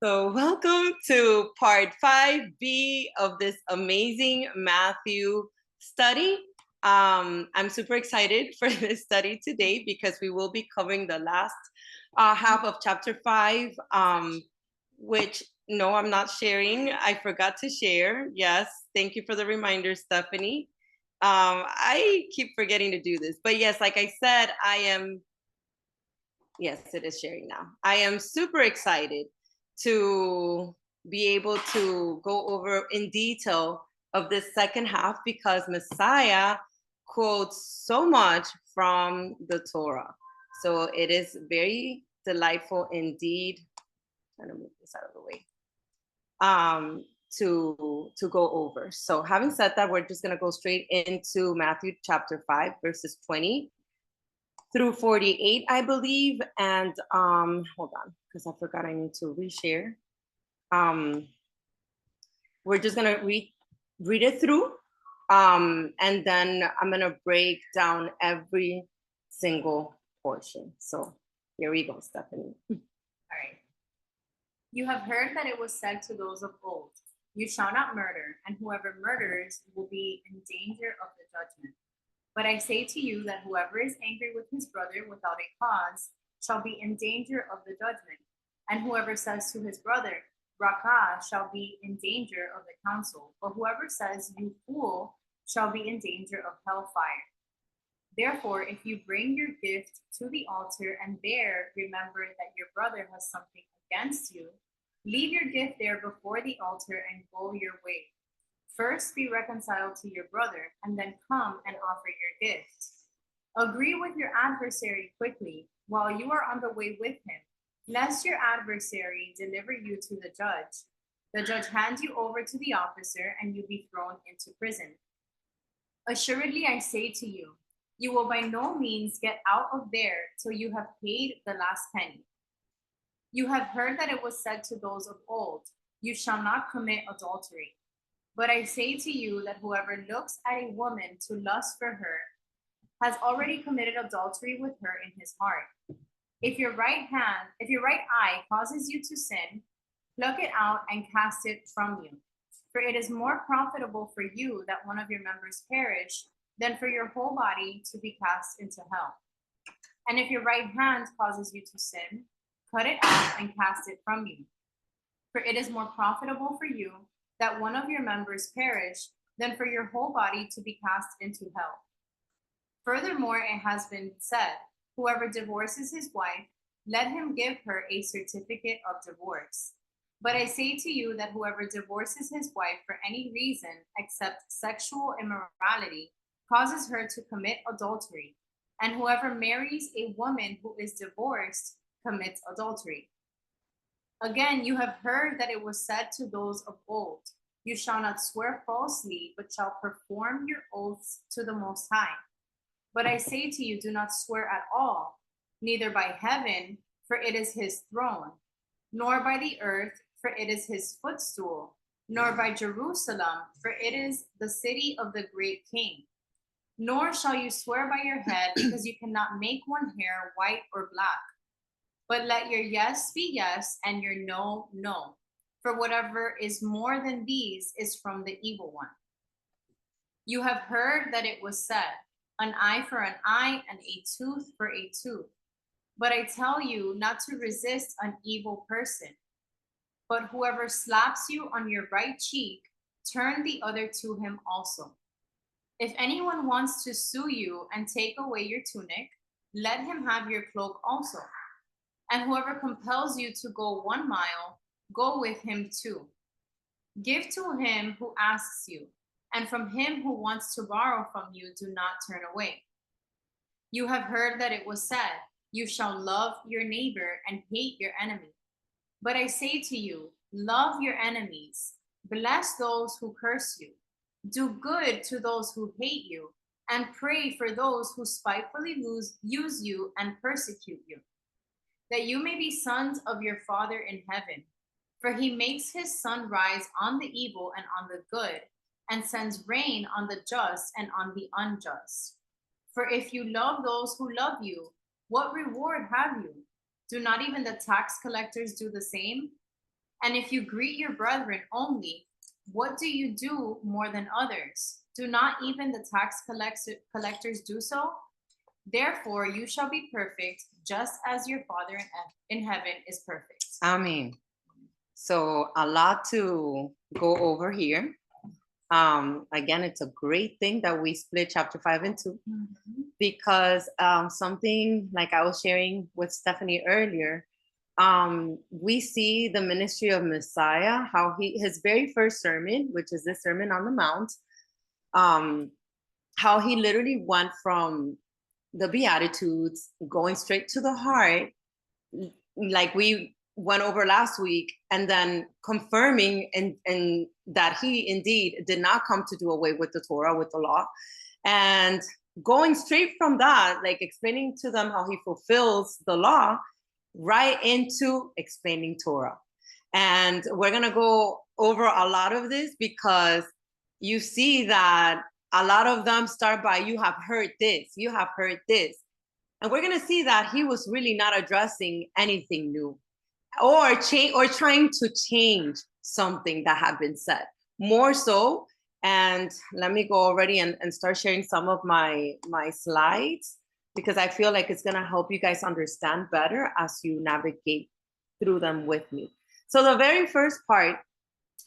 So, welcome to part 5B of this amazing Matthew study. I'm super excited for this study today because we will be covering the last half of chapter 5, which, no, I'm not sharing. I forgot to share. Yes, thank you for the reminder, Stephanie. I keep forgetting to do this. But yes, like I said, yes, it is sharing now. I am super excited to be able to go over in detail of this second half because Messiah quotes so much from the Torah. So it is very delightful indeed. I'm trying to move this out of the way. To go over. So having said that, we're just gonna go straight into Matthew chapter 5, verses 20 through 48, I believe. And hold on, because I forgot I need to reshare. We're just gonna read it through, and then I'm gonna break down every single portion. So here we go, Stephanie. All right. You have heard that it was said to those of old, "You shall not murder, and whoever murders will be in danger of the judgment." But I say to you that whoever is angry with his brother without a cause shall be in danger of the judgment. And whoever says to his brother, "Raca," shall be in danger of the council. But whoever says, "You fool," shall be in danger of hellfire. Therefore, if you bring your gift to the altar and there remember that your brother has something against you, leave your gift there before the altar and go your way. First be reconciled to your brother, and then come and offer your gift. Agree with your adversary quickly while you are on the way with him, lest your adversary deliver you to the judge hands you over to the officer, and you be thrown into prison. Assuredly, I say to you, you will by no means get out of there till you have paid the last penny. You have heard that it was said to those of old, "You shall not commit adultery." But I say to you that whoever looks at a woman to lust for her has already committed adultery with her in his heart. If your right eye causes you to sin, pluck it out and cast it from you. For it is more profitable for you that one of your members perish than for your whole body to be cast into hell. And if your right hand causes you to sin, cut it off and cast it from you. For it is more profitable for you that one of your members perish than for your whole body to be cast into hell. Furthermore, it has been said, whoever divorces his wife, let him give her a certificate of divorce. But I say to you that whoever divorces his wife for any reason except sexual immorality causes her to commit adultery, and whoever marries a woman who is divorced commits adultery. Again, you have heard that it was said to those of old, "You shall not swear falsely, but shall perform your oaths to the Most High." But I say to you, do not swear at all, neither by heaven, for it is his throne, nor by the earth, for it is his footstool, nor by Jerusalem, for it is the city of the great king. Nor shall you swear by your head, because you cannot make one hair white or black. But let your yes be yes, and your no, no. For whatever is more than these is from the evil one. You have heard that it was said, "An eye for an eye, and a tooth for a tooth." But I tell you not to resist an evil person. But whoever slaps you on your right cheek, turn the other to him also. If anyone wants to sue you and take away your tunic, let him have your cloak also. And whoever compels you to go 1 mile, go with him 2. Give to him who asks you, and from him who wants to borrow from you, do not turn away. You have heard that it was said, "You shall love your neighbor and hate your enemy." But I say to you, love your enemies, bless those who curse you, do good to those who hate you, and pray for those who spitefully use you and persecute you, that you may be sons of your Father in heaven. For he makes his sun rise on the evil and on the good, and sends rain on the just and on the unjust. For if you love those who love you, what reward have you? Do not even the tax collectors do the same? And if you greet your brethren only, what do you do more than others? Do not even the tax collectors do so? Therefore, you shall be perfect, just as your Father in heaven is perfect. Amen. So a lot to go over here. Again, it's a great thing that we split chapter 5 in 2 because something like I was sharing with Stephanie earlier, we see the ministry of Messiah, how his very first sermon, which is the Sermon on the Mount, how he literally went from the Beatitudes going straight to the heart, like we went over last week, and then confirming and that he indeed did not come to do away with the Torah, with the law, and going straight from that, like explaining to them how he fulfills the law, right into explaining Torah. And we're going to go over a lot of this because you see that a lot of them start by, you have heard this, you have heard this. And we're going to see that he was really not addressing anything new or trying to change something that had been said. More so, and let me go already and start sharing some of my slides, because I feel like it's going to help you guys understand better as you navigate through them with me. So the very first part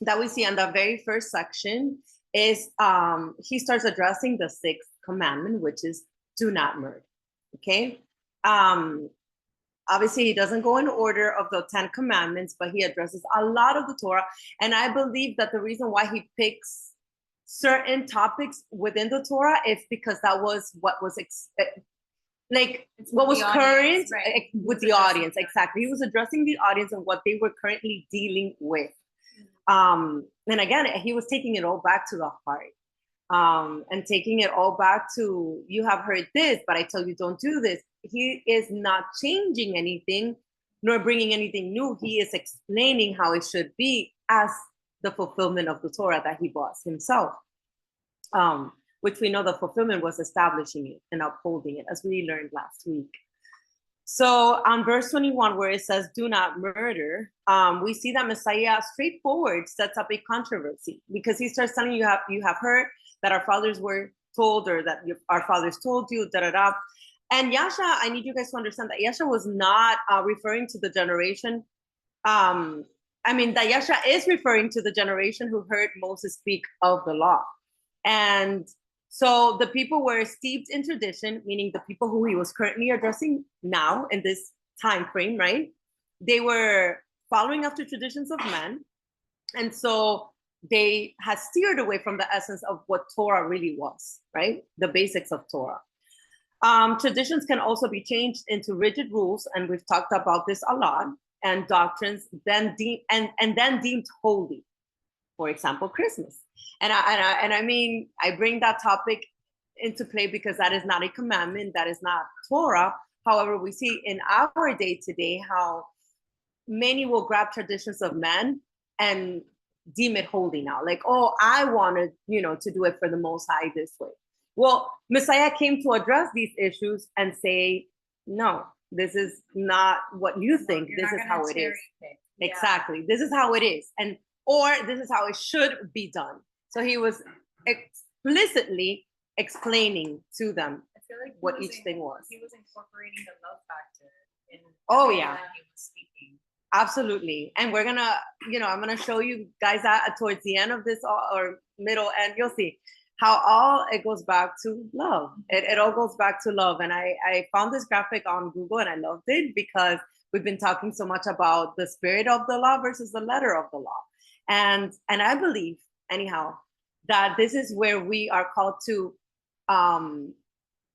that we see in the very first section is he starts addressing the 6th commandment, which is do not murder. Okay. Obviously, he doesn't go in order of the 10 commandments, but he addresses a lot of the Torah. And I believe that the reason why he picks certain topics within the Torah is because that was what was what was current, right, with the audience. Exactly. He was addressing the audience and what they were currently dealing with. And again, he was taking it all back to the heart, and taking it all back to, you have heard this, but I tell you don't do this. He is not changing anything nor bringing anything new. He is explaining how it should be as the fulfillment of the Torah that he brought himself, which we know the fulfillment was establishing it and upholding it, as we learned last week. So on verse 21, where it says, do not murder, we see that Messiah straightforward sets up a controversy, because he starts telling you, you have heard that our fathers were told, or that our fathers told you, da-da-da. And Yasha, I need you guys to understand that Yasha was not referring to the generation. That Yasha is referring to the generation who heard Moses speak of the law. And so the people were steeped in tradition, meaning the people who he was currently addressing now in this time frame, right? They were following after traditions of men. And so they had steered away from the essence of what Torah really was, right? The basics of Torah. Traditions can also be changed into rigid rules, and we've talked about this a lot, and doctrines then deemed holy. For example, Christmas. And I bring that topic into play because that is not a commandment, that is not Torah. However, we see in our day today how many will grab traditions of men and deem it holy now. Like, oh, I wanted, to do it for the Most High this way. Well, Messiah came to address these issues and say, no, this is not what you think. This is how it is. Yeah. Exactly. This is how it is. Or this is how it should be done. So he was explicitly explaining to them what each thing was. He was incorporating the love factor in he was speaking. Absolutely. And we're gonna, I'm gonna show you guys that towards the end of this, or middle end, you'll see how all it goes back to love. It all goes back to love. And I found this graphic on Google and I loved it because we've been talking so much about the spirit of the law versus the letter of the law. And I believe, anyhow, that this is where we are called to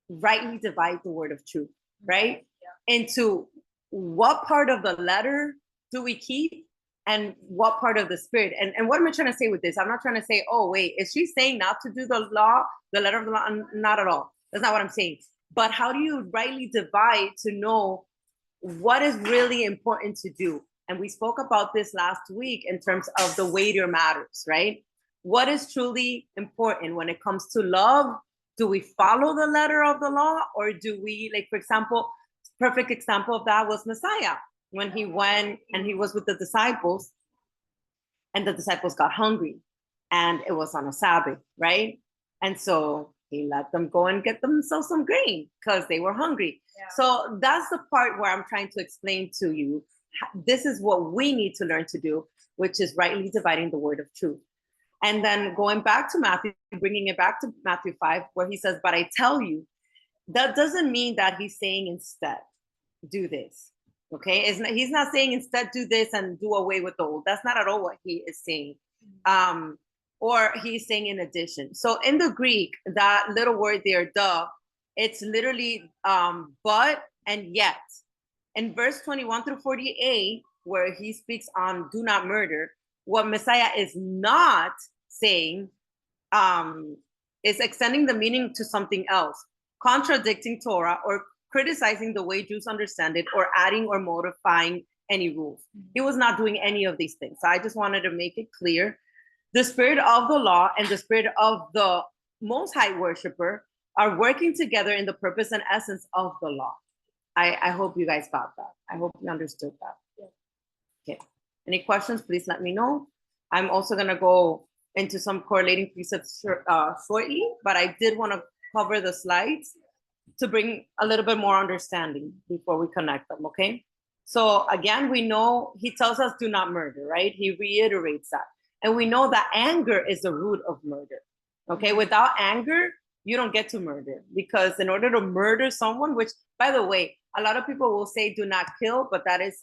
rightly divide the word of truth, right? Yeah. Into what part of the letter do we keep and what part of the spirit? And what am I trying to say with this? I'm not trying to say, oh, wait, is she saying not to do the law, the letter of the law? Not at all. That's not what I'm saying. But how do you rightly divide to know what is really important to do? And we spoke about this last week in terms of the weightier matters, right? What is truly important when it comes to love? Do we follow the letter of the law, or do we, like, for example, perfect example of that was Messiah. When he went and he was with the disciples, and the disciples got hungry, and it was on a Sabbath, right? And so he let them go and get themselves some grain because they were hungry. Yeah. So that's the part where I'm trying to explain to you. This is what we need to learn to do, which is rightly dividing the word of truth. And then going back to Matthew, bringing it back to Matthew 5, where he says, but I tell you, that doesn't mean that he's saying instead, do this. Okay, he's not saying instead do this and do away with the old. That's not at all what he is saying. Or he's saying in addition. So in the Greek, that little word there, "the," it's literally but and yet. In verse 21 through 48, where he speaks on do not murder, what Messiah is not saying is extending the meaning to something else, contradicting Torah or criticizing the way Jews understand it, or adding or modifying any rules. He was not doing any of these things. So I just wanted to make it clear. The spirit of the law and the spirit of the Most High worshiper are working together in the purpose and essence of the law. I hope you guys got that. I hope you understood that. Okay. Any questions, please let me know. I'm also going to go into some correlating precepts shortly, but I did want to cover the slides to bring a little bit more understanding before we connect them, okay? So again, we know he tells us do not murder, right? He reiterates that. And we know that anger is the root of murder, okay? Without anger, you don't get to murder, because in order to murder someone, which, by the way, a lot of people will say do not kill, but that is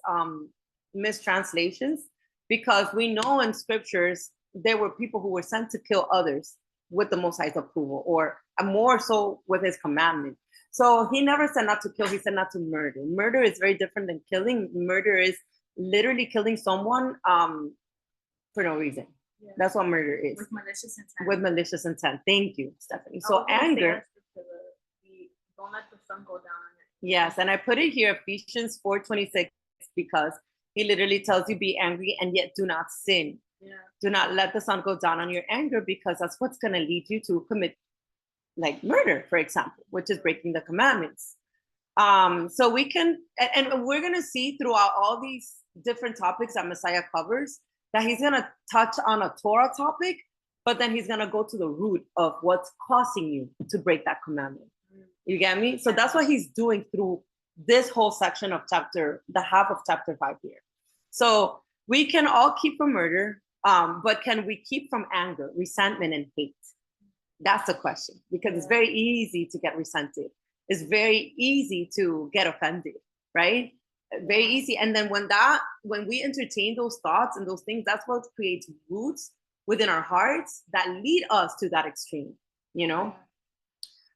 mistranslations, because we know in scriptures there were people who were sent to kill others with the Most High's approval, or more so with his commandment. So he never said not to kill, he said not to murder. Murder is very different than killing. Murder is literally killing someone for no reason. Yeah. That's what murder is. With malicious intent. With malicious intent. Thank you, Stephanie. So anger. Don't let the sun go down on it. Yes, and I put it here, Ephesians 4:26, because he literally tells you be angry and yet do not sin. Yeah. Do not let the sun go down on your anger, because that's what's going to lead you to commit like murder, for example, which is breaking the commandments. So we can, and we're going to see throughout all these different topics that Messiah covers, that he's going to touch on a Torah topic, but then he's going to go to the root of what's causing you to break that commandment. You get me? So that's what he's doing through this whole section of the half of chapter 5 here. So we can all keep from murder, but can we keep from anger, resentment, and hate? That's the question, because it's very easy to get resented. It's very easy to get offended, right? Very easy. And then when we entertain those thoughts and those things, that's what creates roots within our hearts that lead us to that extreme, you know?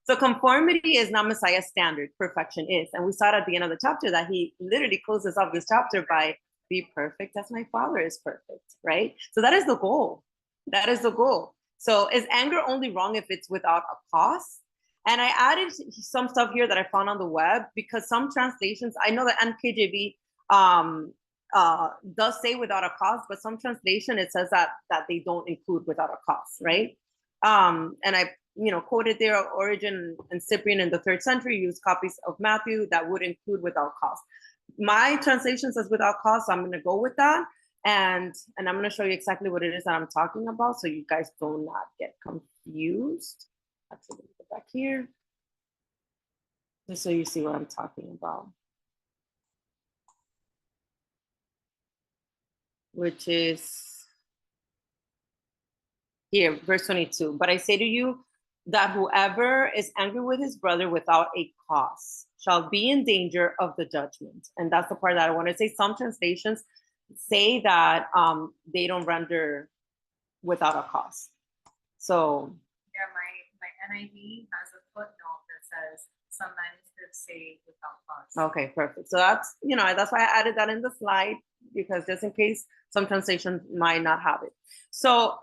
So conformity is not Messiah's standard, perfection is. And we saw it at the end of the chapter that he literally closes off this chapter by be perfect as my Father is perfect, right? So that is the goal. That is the goal. So is anger only wrong if it's without a cause? And I added some stuff here that I found on the web, because some translations, I know that NKJV does say without a cause, but some translation, it says that they don't include without a cause, right? And I quoted there, Origen and Cyprian in the 3rd century used copies of Matthew that would include without cause. My translation says without cause, so I'm going to go with that. And I'm going to show you exactly what it is that I'm talking about, so you guys do not get confused. Actually, go back here, just so you see what I'm talking about. Which is here, verse 22. But I say to you that whoever is angry with his brother without a cause shall be in danger of the judgment. And that's the part that I want to say. Some translations say that they don't render without a cause. So yeah, my NIV has a footnote that says some manuscripts say without cause. Okay, perfect. So that's that's why I added that in the slide, because just in case some translations might not have it. So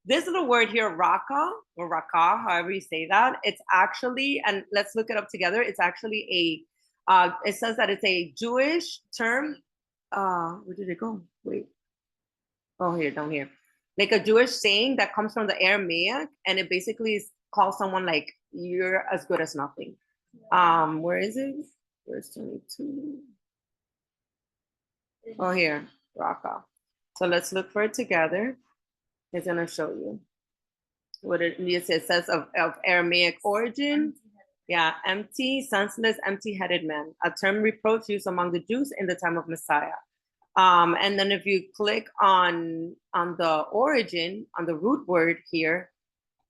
this little word here, raka or raka, however you say that, it's actually, and let's look it up together. It's actually it says that it's a Jewish term. Where did it go? Wait. Oh, here, down here. Like a Jewish saying that comes from the Aramaic, and it basically calls someone like, you're as good as nothing. Where is it? Verse 22. Oh, here, raka. So let's look for it together. It's gonna show you what it says of Aramaic origin. Yeah, empty, senseless, empty-headed man, a term reproach used among the Jews in the time of Messiah. And then if you click on the origin, on the root word here,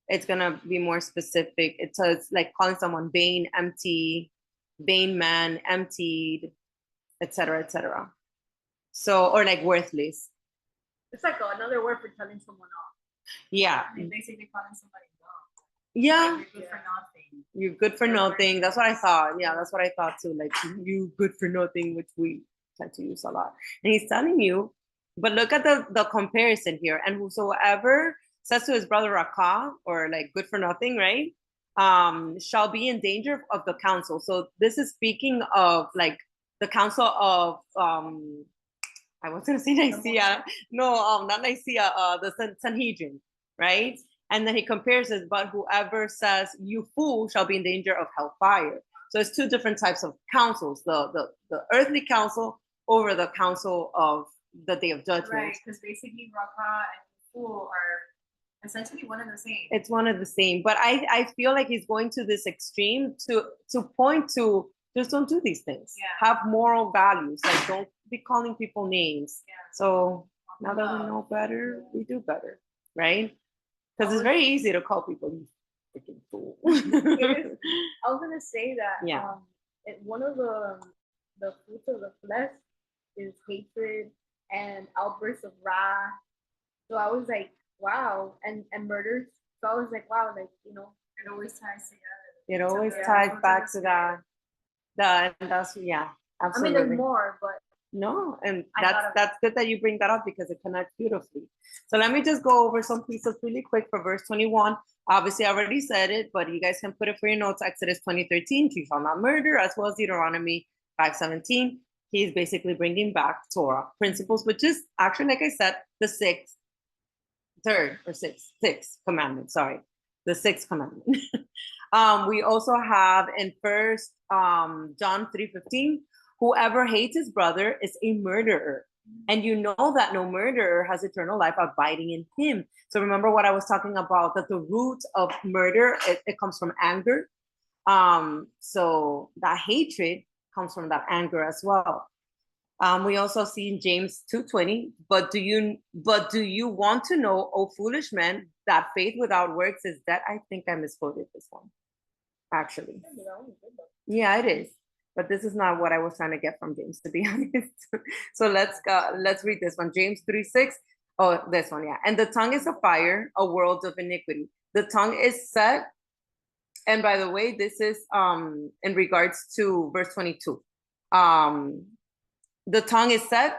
it's gonna be more specific. It says like calling someone vain, empty, vain man, emptied, etc., etc. So, or like worthless. It's like another word for telling someone off. Yeah. I mean, basically calling somebody dumb. Yeah. Like, you're good for nothing. You're good for nothing. That's what I thought. Yeah, that's what I thought too. Like you good for nothing, which we tend to use a lot. And he's telling you, but look at the comparison here. And whosoever says to his brother Rakah, or like good for nothing, right? Shall be in danger of the council. So this is speaking of like the council of I was gonna say Nicaea. No, not Nicaea, the Sanhedrin, right? And then he compares this, but whoever says you fool shall be in danger of hellfire. So it's two different types of councils, the earthly council over the council of the day of judgment. Right, because basically Raka and fool are essentially one and the same. It's one of the same. But I feel like he's going to this extreme to point to just don't do these things. Yeah. Have moral values. Like don't be calling people names. Yeah. So now that we know better, we do better, right? Because it's very easy to call people you freaking fool. I was gonna say that Yeah. one of the fruits of the flesh is hatred and outbursts of wrath. So I was like, wow, and murders. So I was like, wow, like it always ties together. It always ties back to that. That's yeah, absolutely. I mean, there's more, but no, and that's good that you bring that up because it connects beautifully. So let me just go over some pieces really quick for verse 21. Obviously, I already said it, but you guys can put it for your notes. Exodus 20:13, you shall not murder, as well as Deuteronomy 5:17. He's basically bringing back Torah principles, which is actually, like I said, the sixth commandment. Sorry, the sixth commandment. We also have in First John 3:15. Whoever hates his brother is a murderer. And you know that no murderer has eternal life abiding in him. So remember what I was talking about, that the root of murder, it comes from anger. So that hatred comes from that anger as well. We also see in James 2:20, but do you want to know, O foolish men, that faith without works is dead? I think I misquoted this one, actually. Yeah, it is. But this is not what I was trying to get from James, to be honest. So let's read this one. James 3:6. Oh, this one, yeah. And the tongue is a fire, a world of iniquity. The tongue is set. And by the way, this is in regards to verse 22. The tongue is set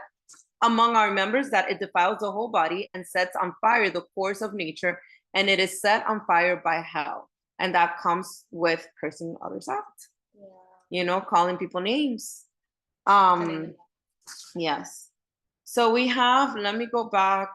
among our members that it defiles the whole body and sets on fire the course of nature, and it is set on fire by hell. And that comes with cursing others out. Calling people names. Yes. So we have, let me go back.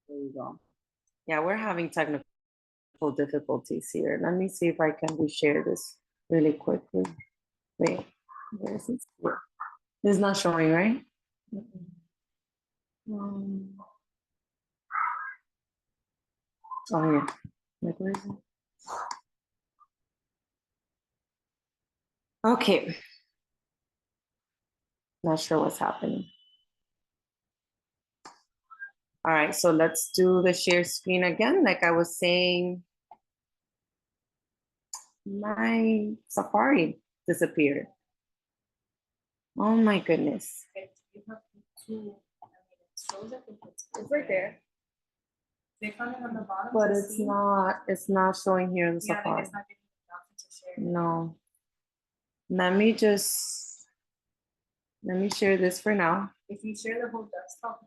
There you go. Yeah, we're having technical difficulties here. Let me see if I can reshare this really quickly. Wait, where is it? It's not showing, right? Oh yeah. Like, where is it? Okay. Not sure what's happening. All right, so let's do the share screen again. Like I was saying, my Safari disappeared. Oh my goodness. You have two. I mean, it shows that It's right there. Click on it on the bottom. But to it's see. not showing here in the Yeah, Safari. it's not giving you the option to share. No. Let me share this for now. If you share the whole desktop,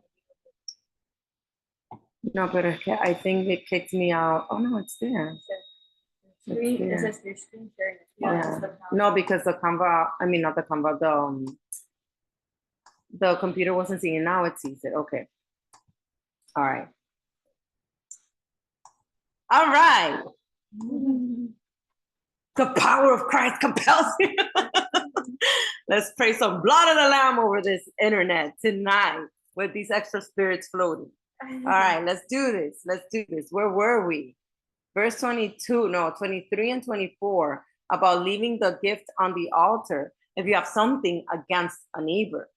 No, but I think it kicked me out. Oh no, it's there. Screen, there. it says your screen sharing. Yeah. No, because the Canva, I mean, not the Canva, the computer wasn't seeing it. Now it sees it. Okay. All right. All right. The power of Christ compels you. Let's pray some blood of the Lamb over this internet tonight with these extra spirits floating. All right, let's do this. Let's do this. Where were we? Verse 23 and 24 about leaving the gift on the altar if you have something against a neighbor.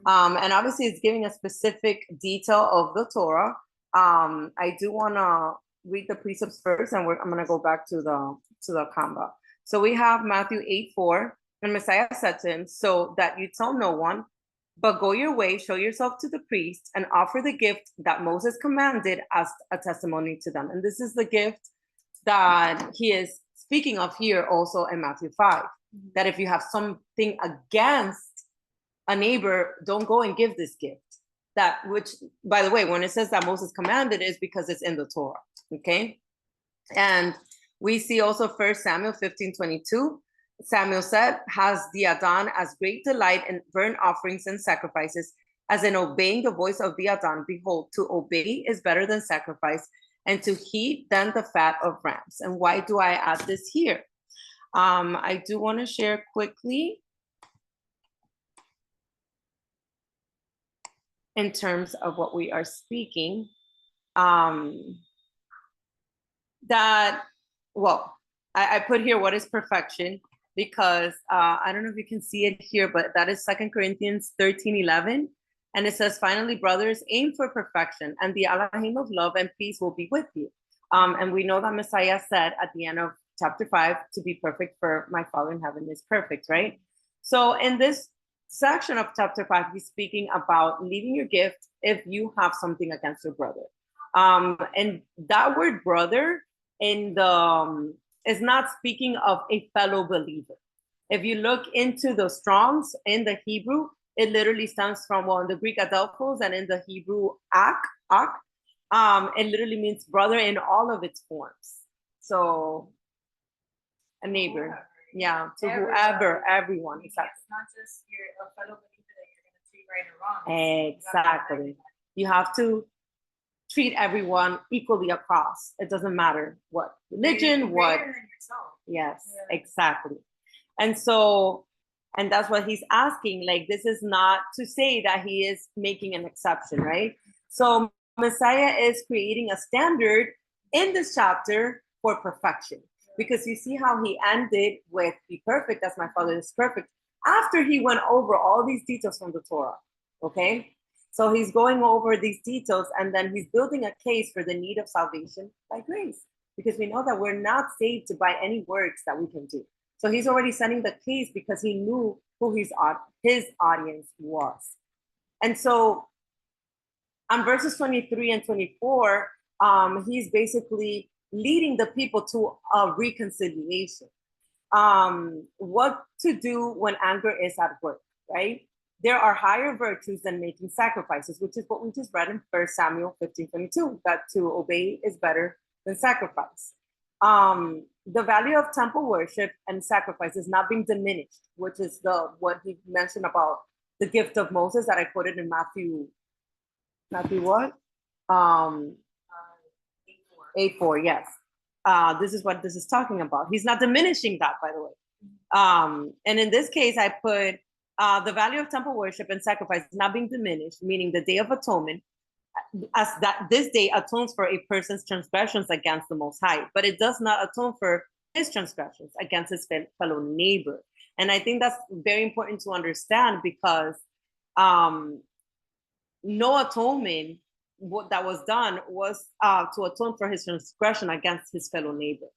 And obviously it's giving a specific detail of the Torah. I do want to read the precepts first, and I'm going to go back to the Canva. So we have Matthew 8:4, and Messiah said to him, so that you tell no one, but go your way, show yourself to the priest, and offer the gift that Moses commanded as a testimony to them. And this is the gift that he is speaking of here also in Matthew 5, that if you have something against a neighbor, don't go and give this gift. That, which, by the way, when it says that Moses commanded, is because it's in the Torah, okay? And we see also 1 Samuel 15:22. Samuel said, has the Adon as great delight in burnt offerings and sacrifices as in obeying the voice of the Adon. Behold, to obey is better than sacrifice, and to heed than the fat of rams. And why do I add this here? I do want to share quickly in terms of what we are speaking. That, well, I put here what is perfection, because I don't know if you can see it here, but that is 2 Corinthians 13:11. And it says, finally, brothers, aim for perfection, and the Elohim of love and peace will be with you. And we know that Messiah said at the end of chapter 5, to be perfect, for my Father in heaven is perfect, right? So in this section of chapter 5, he's speaking about leaving your gift if you have something against your brother. And that word brother in the is not speaking of a fellow believer. If you look into the Strongs in the Hebrew, it literally stems from, well, in the Greek adelphos and in the Hebrew ak, it literally means brother in all of its forms. So a neighbor, yeah, to whoever, everyone, exactly. It's not just a fellow believer that you're going to treat right or wrong. Exactly. You have to treat everyone equally across. It doesn't matter what religion, what. Yes, yeah. Exactly. And so, and that's what he's asking. Like, this is not to say that he is making an exception, right? So Messiah is creating a standard in this chapter for perfection, because you see how he ended with be perfect as my Father is perfect, after he went over all these details from the Torah, okay? So he's going over these details, and then he's building a case for the need of salvation by grace, because we know that we're not saved by any works that we can do. So he's already setting the case because he knew who his audience was. And so on verses 23 and 24, he's basically leading the people to a reconciliation. What to do when anger is at work, right? There are higher virtues than making sacrifices, which is what we just read in 1 Samuel 15:22, that to obey is better than sacrifice. The value of temple worship and sacrifice is not being diminished, which is what he mentioned about the gift of Moses that I quoted in Matthew what? 8:4, yes. This is what this is talking about. He's not diminishing that, by the way. And in this case, I put the value of temple worship and sacrifice is not being diminished, meaning the Day of Atonement, as that this day atones for a person's transgressions against the Most High, but it does not atone for his transgressions against his fellow neighbor. And I think that's very important to understand, because no atonement that was done was to atone for his transgression against his fellow neighbor.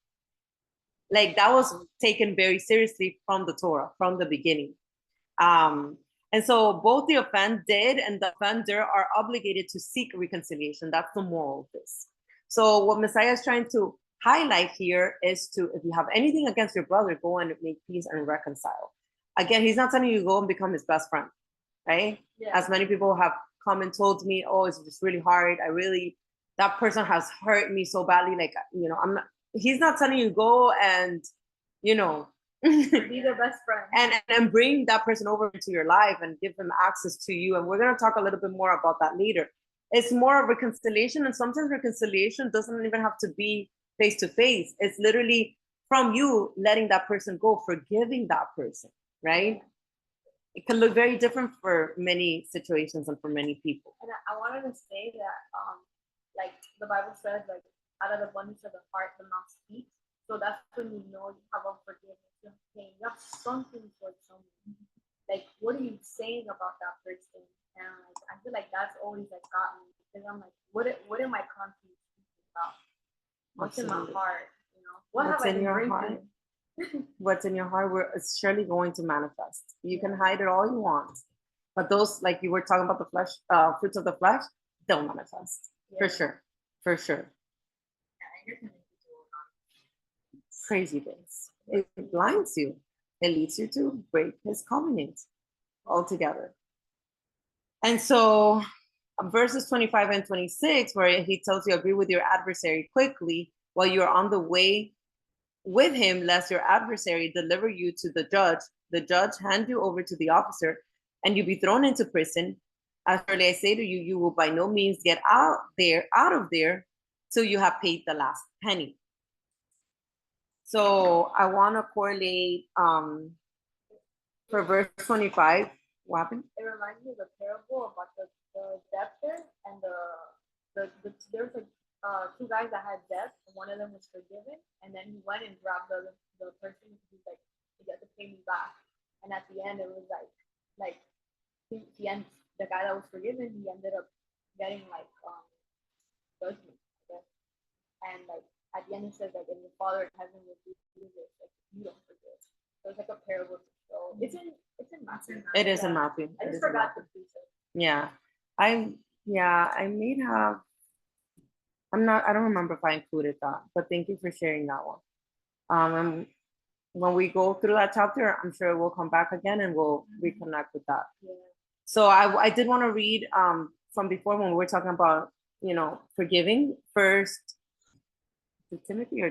Like, that was taken very seriously from the Torah, from the beginning. And so both the offended and the offender are obligated to seek reconciliation. That's the moral of this. So what Messiah is trying to highlight here is to, if you have anything against your brother, go and make peace and reconcile. Again, he's not telling you to go and become his best friend, right? Yeah. As many people have come and told me, oh, it's just really hard. That person has hurt me so badly. Like, he's not telling you go and, Be their best friend. and bring that person over into your life and give them access to you. And we're going to talk a little bit more about that later. It's more of reconciliation, and sometimes reconciliation doesn't even have to be face to face. It's literally from you letting that person go, forgiving that person, right? It can look very different for many situations and for many people. And I wanted to say that, like the Bible says, like out of the abundance of the heart, the mouth speaks. So that's when you know you have unforgiveness, you have pain, you have something towards someone. Like, what are you saying about that person? And like, I feel like that's always like got me, because I'm like, what am I constantly speaking about? What's in my heart? What What's have I in been your drinking? heart? What's in your heart, it's surely going to manifest. You can hide it all you want, but those, like you were talking about, the flesh, fruits of the flesh, they'll manifest for sure. Crazy things. It blinds you. It leads you to break his covenant altogether. And so verses 25 and 26, where he tells you, agree with your adversary quickly while you're on the way with him, lest your adversary deliver you to the judge hand you over to the officer, and you be thrown into prison. As surely I say to you, you will by no means get out of there till you have paid the last penny. So I want to correlate for verse 25. What happened? It reminds me of the parable about the debtor and there's like two guys that had debt, and one of them was forgiven, and then he went and grabbed the person. He's like, you got to pay me back. And at the end, it was like the guy that was forgiven, he ended up getting like judgment, I guess. And like at the end, it says like, in the Father in heaven will do this, like you don't forgive. So it's like a parable to show. It's in Matthew. It is in Matthew. I just forgot to preach it. Yeah, I may have. I don't remember if I included that, but thank you for sharing that one. And when we go through that chapter, I'm sure we'll come back again and we'll reconnect with that. Yeah. So I did want to read from before, when we were talking about, forgiving. First Timothy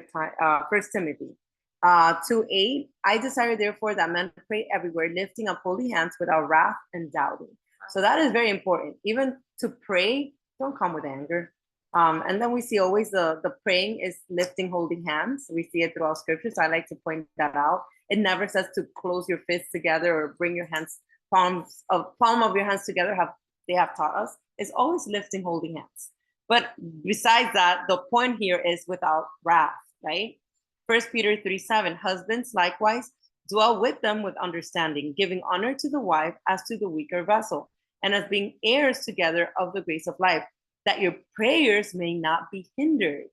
2:8. I desire therefore that men pray everywhere, lifting up holy hands without wrath and doubting. So that is very important. Even to pray, don't come with anger. And then we see always the praying is lifting holy hands. We see it throughout scripture. So I like to point that out. It never says to close your fists together or bring your hands, palm of your hands together. They have taught us. It's always lifting holy hands. But besides that, the point here is without wrath, right? 1 Peter 3:7, husbands likewise dwell with them with understanding, giving honor to the wife as to the weaker vessel, and as being heirs together of the grace of life, that your prayers may not be hindered.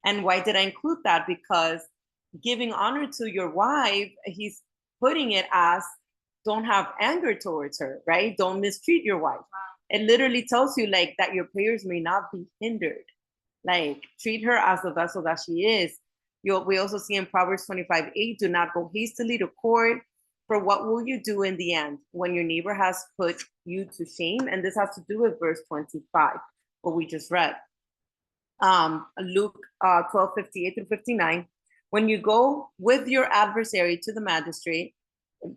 And why did I include that? Because giving honor to your wife, he's putting it as, don't have anger towards her, right? Don't mistreat your wife. It literally tells you like that your prayers may not be hindered. Like, treat her as the vessel that she is. We also see in Proverbs 25:8, do not go hastily to court, for what will you do in the end when your neighbor has put you to shame? And this has to do with verse 25, what we just read. Luke 12:58-59. When you go with your adversary to the magistrate,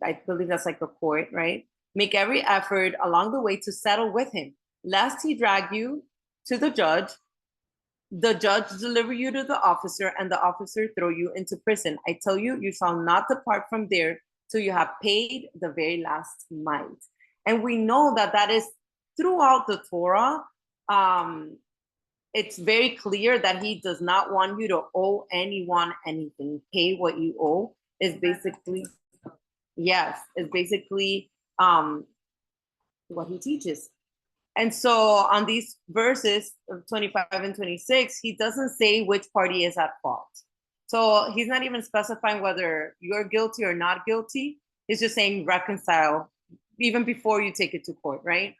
I believe that's like the court, right? Make every effort along the way to settle with him, lest he drag you to the judge deliver you to the officer, and the officer throw you into prison. I tell you, you shall not depart from there till you have paid the very last mite. And we know that is throughout the Torah. It's very clear that he does not want you to owe anyone anything. Pay what you owe is basically, what he teaches. And so on these verses of 25 and 26, he doesn't say which party is at fault. So he's not even specifying whether you're guilty or not guilty. He's just saying reconcile even before you take it to court, right?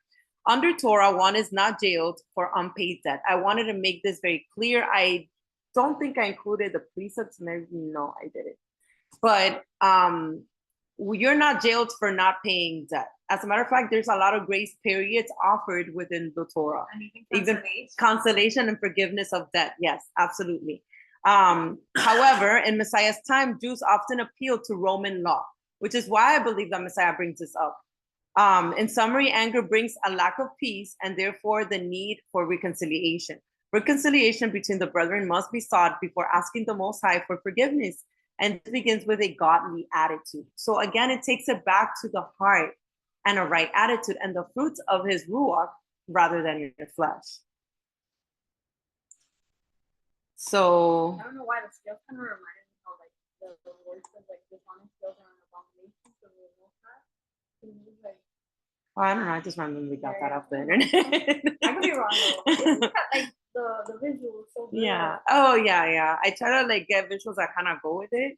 Under Torah, one is not jailed for unpaid debt. I wanted to make this very clear. I don't think I included the precepts. Maybe no, I didn't. But you're not jailed for not paying debt. As a matter of fact, there's a lot of grace periods offered within the Torah. And Even consolation and forgiveness of debt. Yes, absolutely. However, in Messiah's time, Jews often appealed to Roman law, which is why I believe that Messiah brings this up. In summary, anger brings a lack of peace and therefore the need for reconciliation. Reconciliation between the brethren must be sought before asking the Most High for forgiveness. And it begins with a godly attitude. So again, it takes it back to the heart and a right attitude and the fruits of his ruach rather than your flesh. So I don't know why the scales kind of reminded me how like the words of like dishonest scales are an abomination to the Most High. And it was like, I don't know. I just randomly got that off the internet. I could be wrong though. It's just got, like the visual is so good. Yeah. Oh yeah, yeah. I try to like get visuals that kind of go with it.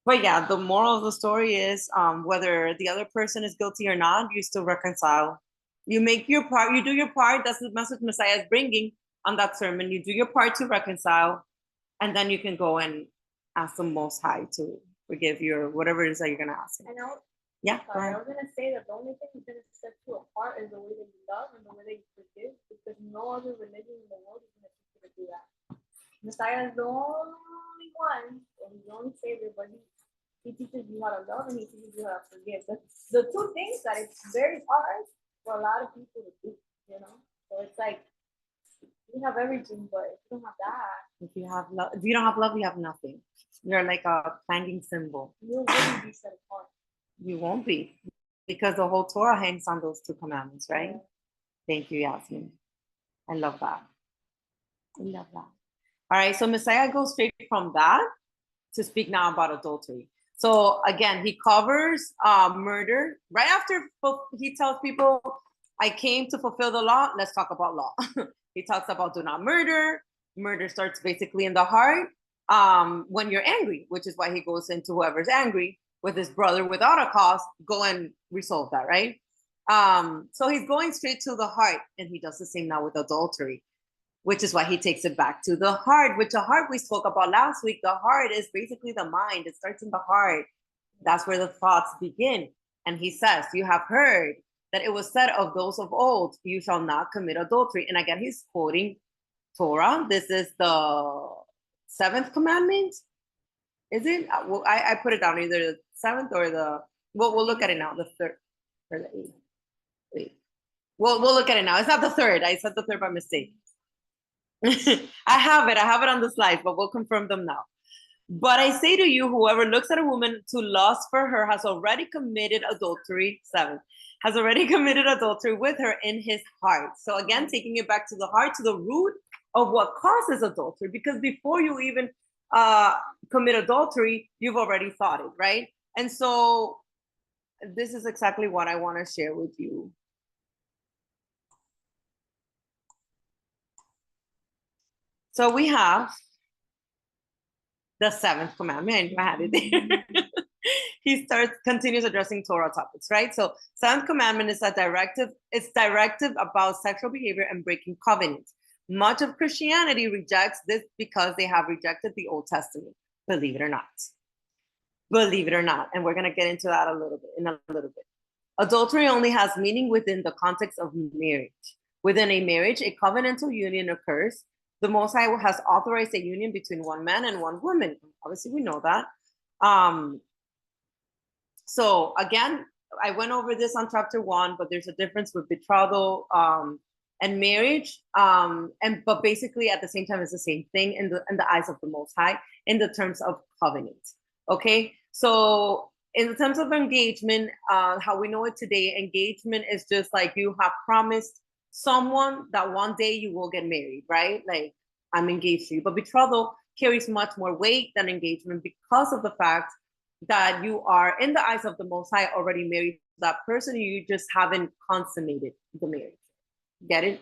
But yeah, the moral of the story is whether the other person is guilty or not, you still reconcile. You make your part, you do your part. That's the message Messiah is bringing on that sermon. You do your part to reconcile, and then you can go and ask the Most High to forgive you or whatever it is that you're going to ask him. And Yeah. I was going to say that the only thing that's going to set you apart is the way that you love and the way that you forgive, because no other religion in the world is going to teach you to do that. Messiah is the only one, and he's the only Savior, but he teaches you how to love and he teaches you how to forgive. The two things that it's very hard for a lot of people to do, you know? So it's like, you have everything, but if you don't have that, if you don't have love, you have nothing. You're like a clanging cymbal. You'll really be set apart. You won't be, because the whole Torah hangs on those two commandments, right? Yeah. Thank you, Yasmin. I love that. I love that. All right, so Messiah goes straight from that to speak now about adultery. So again, he covers murder. Right after he tells people, I came to fulfill the law, let's talk about law. He talks about do not murder. Murder starts basically in the heart when you're angry, which is why he goes into whoever's angry with his brother without a cause, go and resolve that, right? So he's going straight to the heart, and he does the same now with adultery, which is why he takes it back to the heart, which the heart we spoke about last week. The heart is basically the mind. It starts in the heart. That's where the thoughts begin. And he says, you have heard that it was said of those of old, you shall not commit adultery. And again, he's quoting Torah. This is the 7th commandment. Is it? Well, I put it down, either the 7th or the, we'll look at it now, the 3rd or the 8th. Wait. We'll look at it now. It's not the 3rd. I said the 3rd by mistake. I have it on the slides, but we'll confirm them now. But I say to you, whoever looks at a woman to lust for her has already committed adultery, 7, has already committed adultery with her in his heart. So again, taking it back to the heart, to the root of what causes adultery, because before you even commit adultery, you've already thought it, right? And so this is exactly what I want to share with you. So we have the 7th commandment. I had it there. He continues addressing Torah topics, right? So 7th commandment is a directive. It's directive about sexual behavior and breaking covenants. Much of Christianity rejects this because they have rejected the Old Testament. Believe it or not. Believe it or not. And we're going to get into that in a little bit. Adultery only has meaning within the context of marriage. Within a marriage, a covenantal union occurs. The Most High has authorized a union between one man and one woman. Obviously, we know that. So again, I went over this on chapter 1, but there's a difference with betrothal and marriage. But basically, at the same time, it's the same thing in the eyes of the Most High in the terms of covenant. Okay, so in the terms of engagement, how we know it today, engagement is just like you have promised someone that one day you will get married, right? Like, I'm engaged to you. But betrothal carries much more weight than engagement because of the fact that you are, in the eyes of the Most High, already married to that person. You just haven't consummated the marriage. Get it?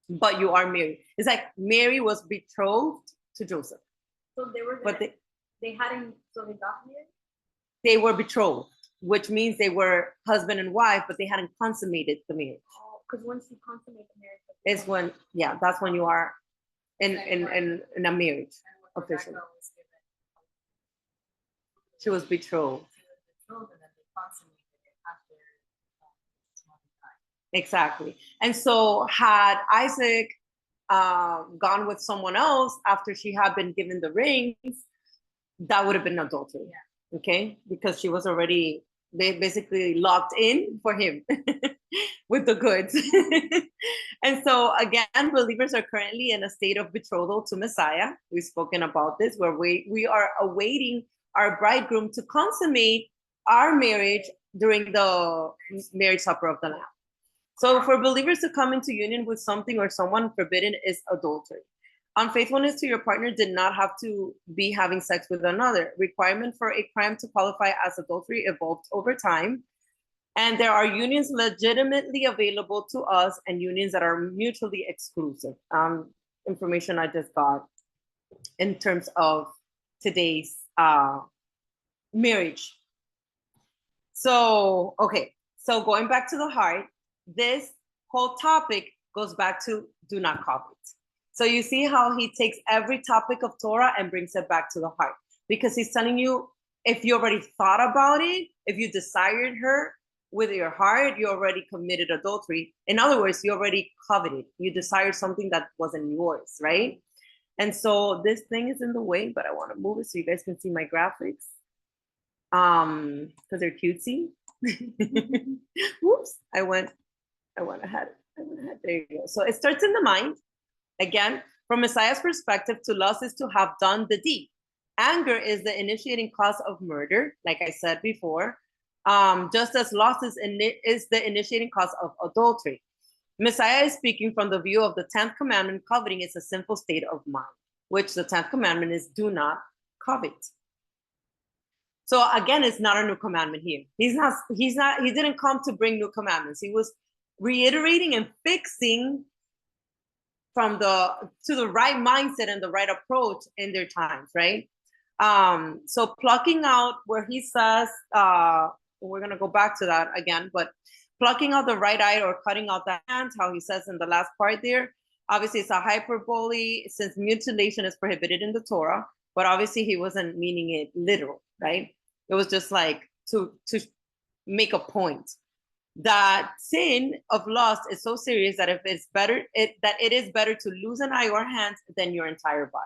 But you are married. It's like Mary was betrothed to Joseph. So they were, but they hadn't, so they got married? They were betrothed. which means they were husband and wife, but they hadn't consummated the marriage. Because once you consummate the marriage, Is when, yeah, that's when you are in a marriage And when officially. Rebecca was given, She was betrothed. she was betrothed, and then they consummated it after his mother died. Exactly. And so had Isaac gone with someone else after she had been given the rings, that would have been adultery. Yeah. Okay, because she was already basically locked in for him with the goods. And so again, believers are currently in a state of betrothal to Messiah. We've spoken about this, where we are awaiting our bridegroom to consummate our marriage during the marriage supper of the Lamb. So for believers to come into union with something or someone forbidden is adultery. Unfaithfulness to your partner did not have to be having sex with another. Requirement for a crime to qualify as adultery evolved over time. And there are unions legitimately available to us and unions that are mutually exclusive. Information I just got in terms of today's marriage. So, okay, so going back to the heart, this whole topic goes back to do not covet. So you see how he takes every topic of Torah and brings it back to the heart, because he's telling you, if you already thought about it, if you desired her with your heart, you already committed adultery. In other words, you already coveted. You desired something that wasn't yours, right? And so this thing is in the way, but I want to move it so you guys can see my graphics. Because they're cutesy. Whoops, I went ahead. There you go. So it starts in the mind. Again, from Messiah's perspective, to lust is to have done the deed. Anger is the initiating cause of murder, like I said before, just as lust is the initiating cause of adultery. Messiah is speaking from the view of the 10th commandment. Coveting is a sinful state of mind, which the 10th commandment is do not covet. So again, it's not a new commandment here. He didn't come to bring new commandments. He was reiterating and fixing to the right mindset and the right approach in their times, right? So plucking out where he says, we're gonna go back to that again, but plucking out the right eye or cutting out the hand, how he says in the last part there, obviously it's a hyperbole since mutilation is prohibited in the Torah, but obviously he wasn't meaning it literal, right? It was just like to make a point that sin of lust is so serious that it is better to lose an eye or hand than your entire body.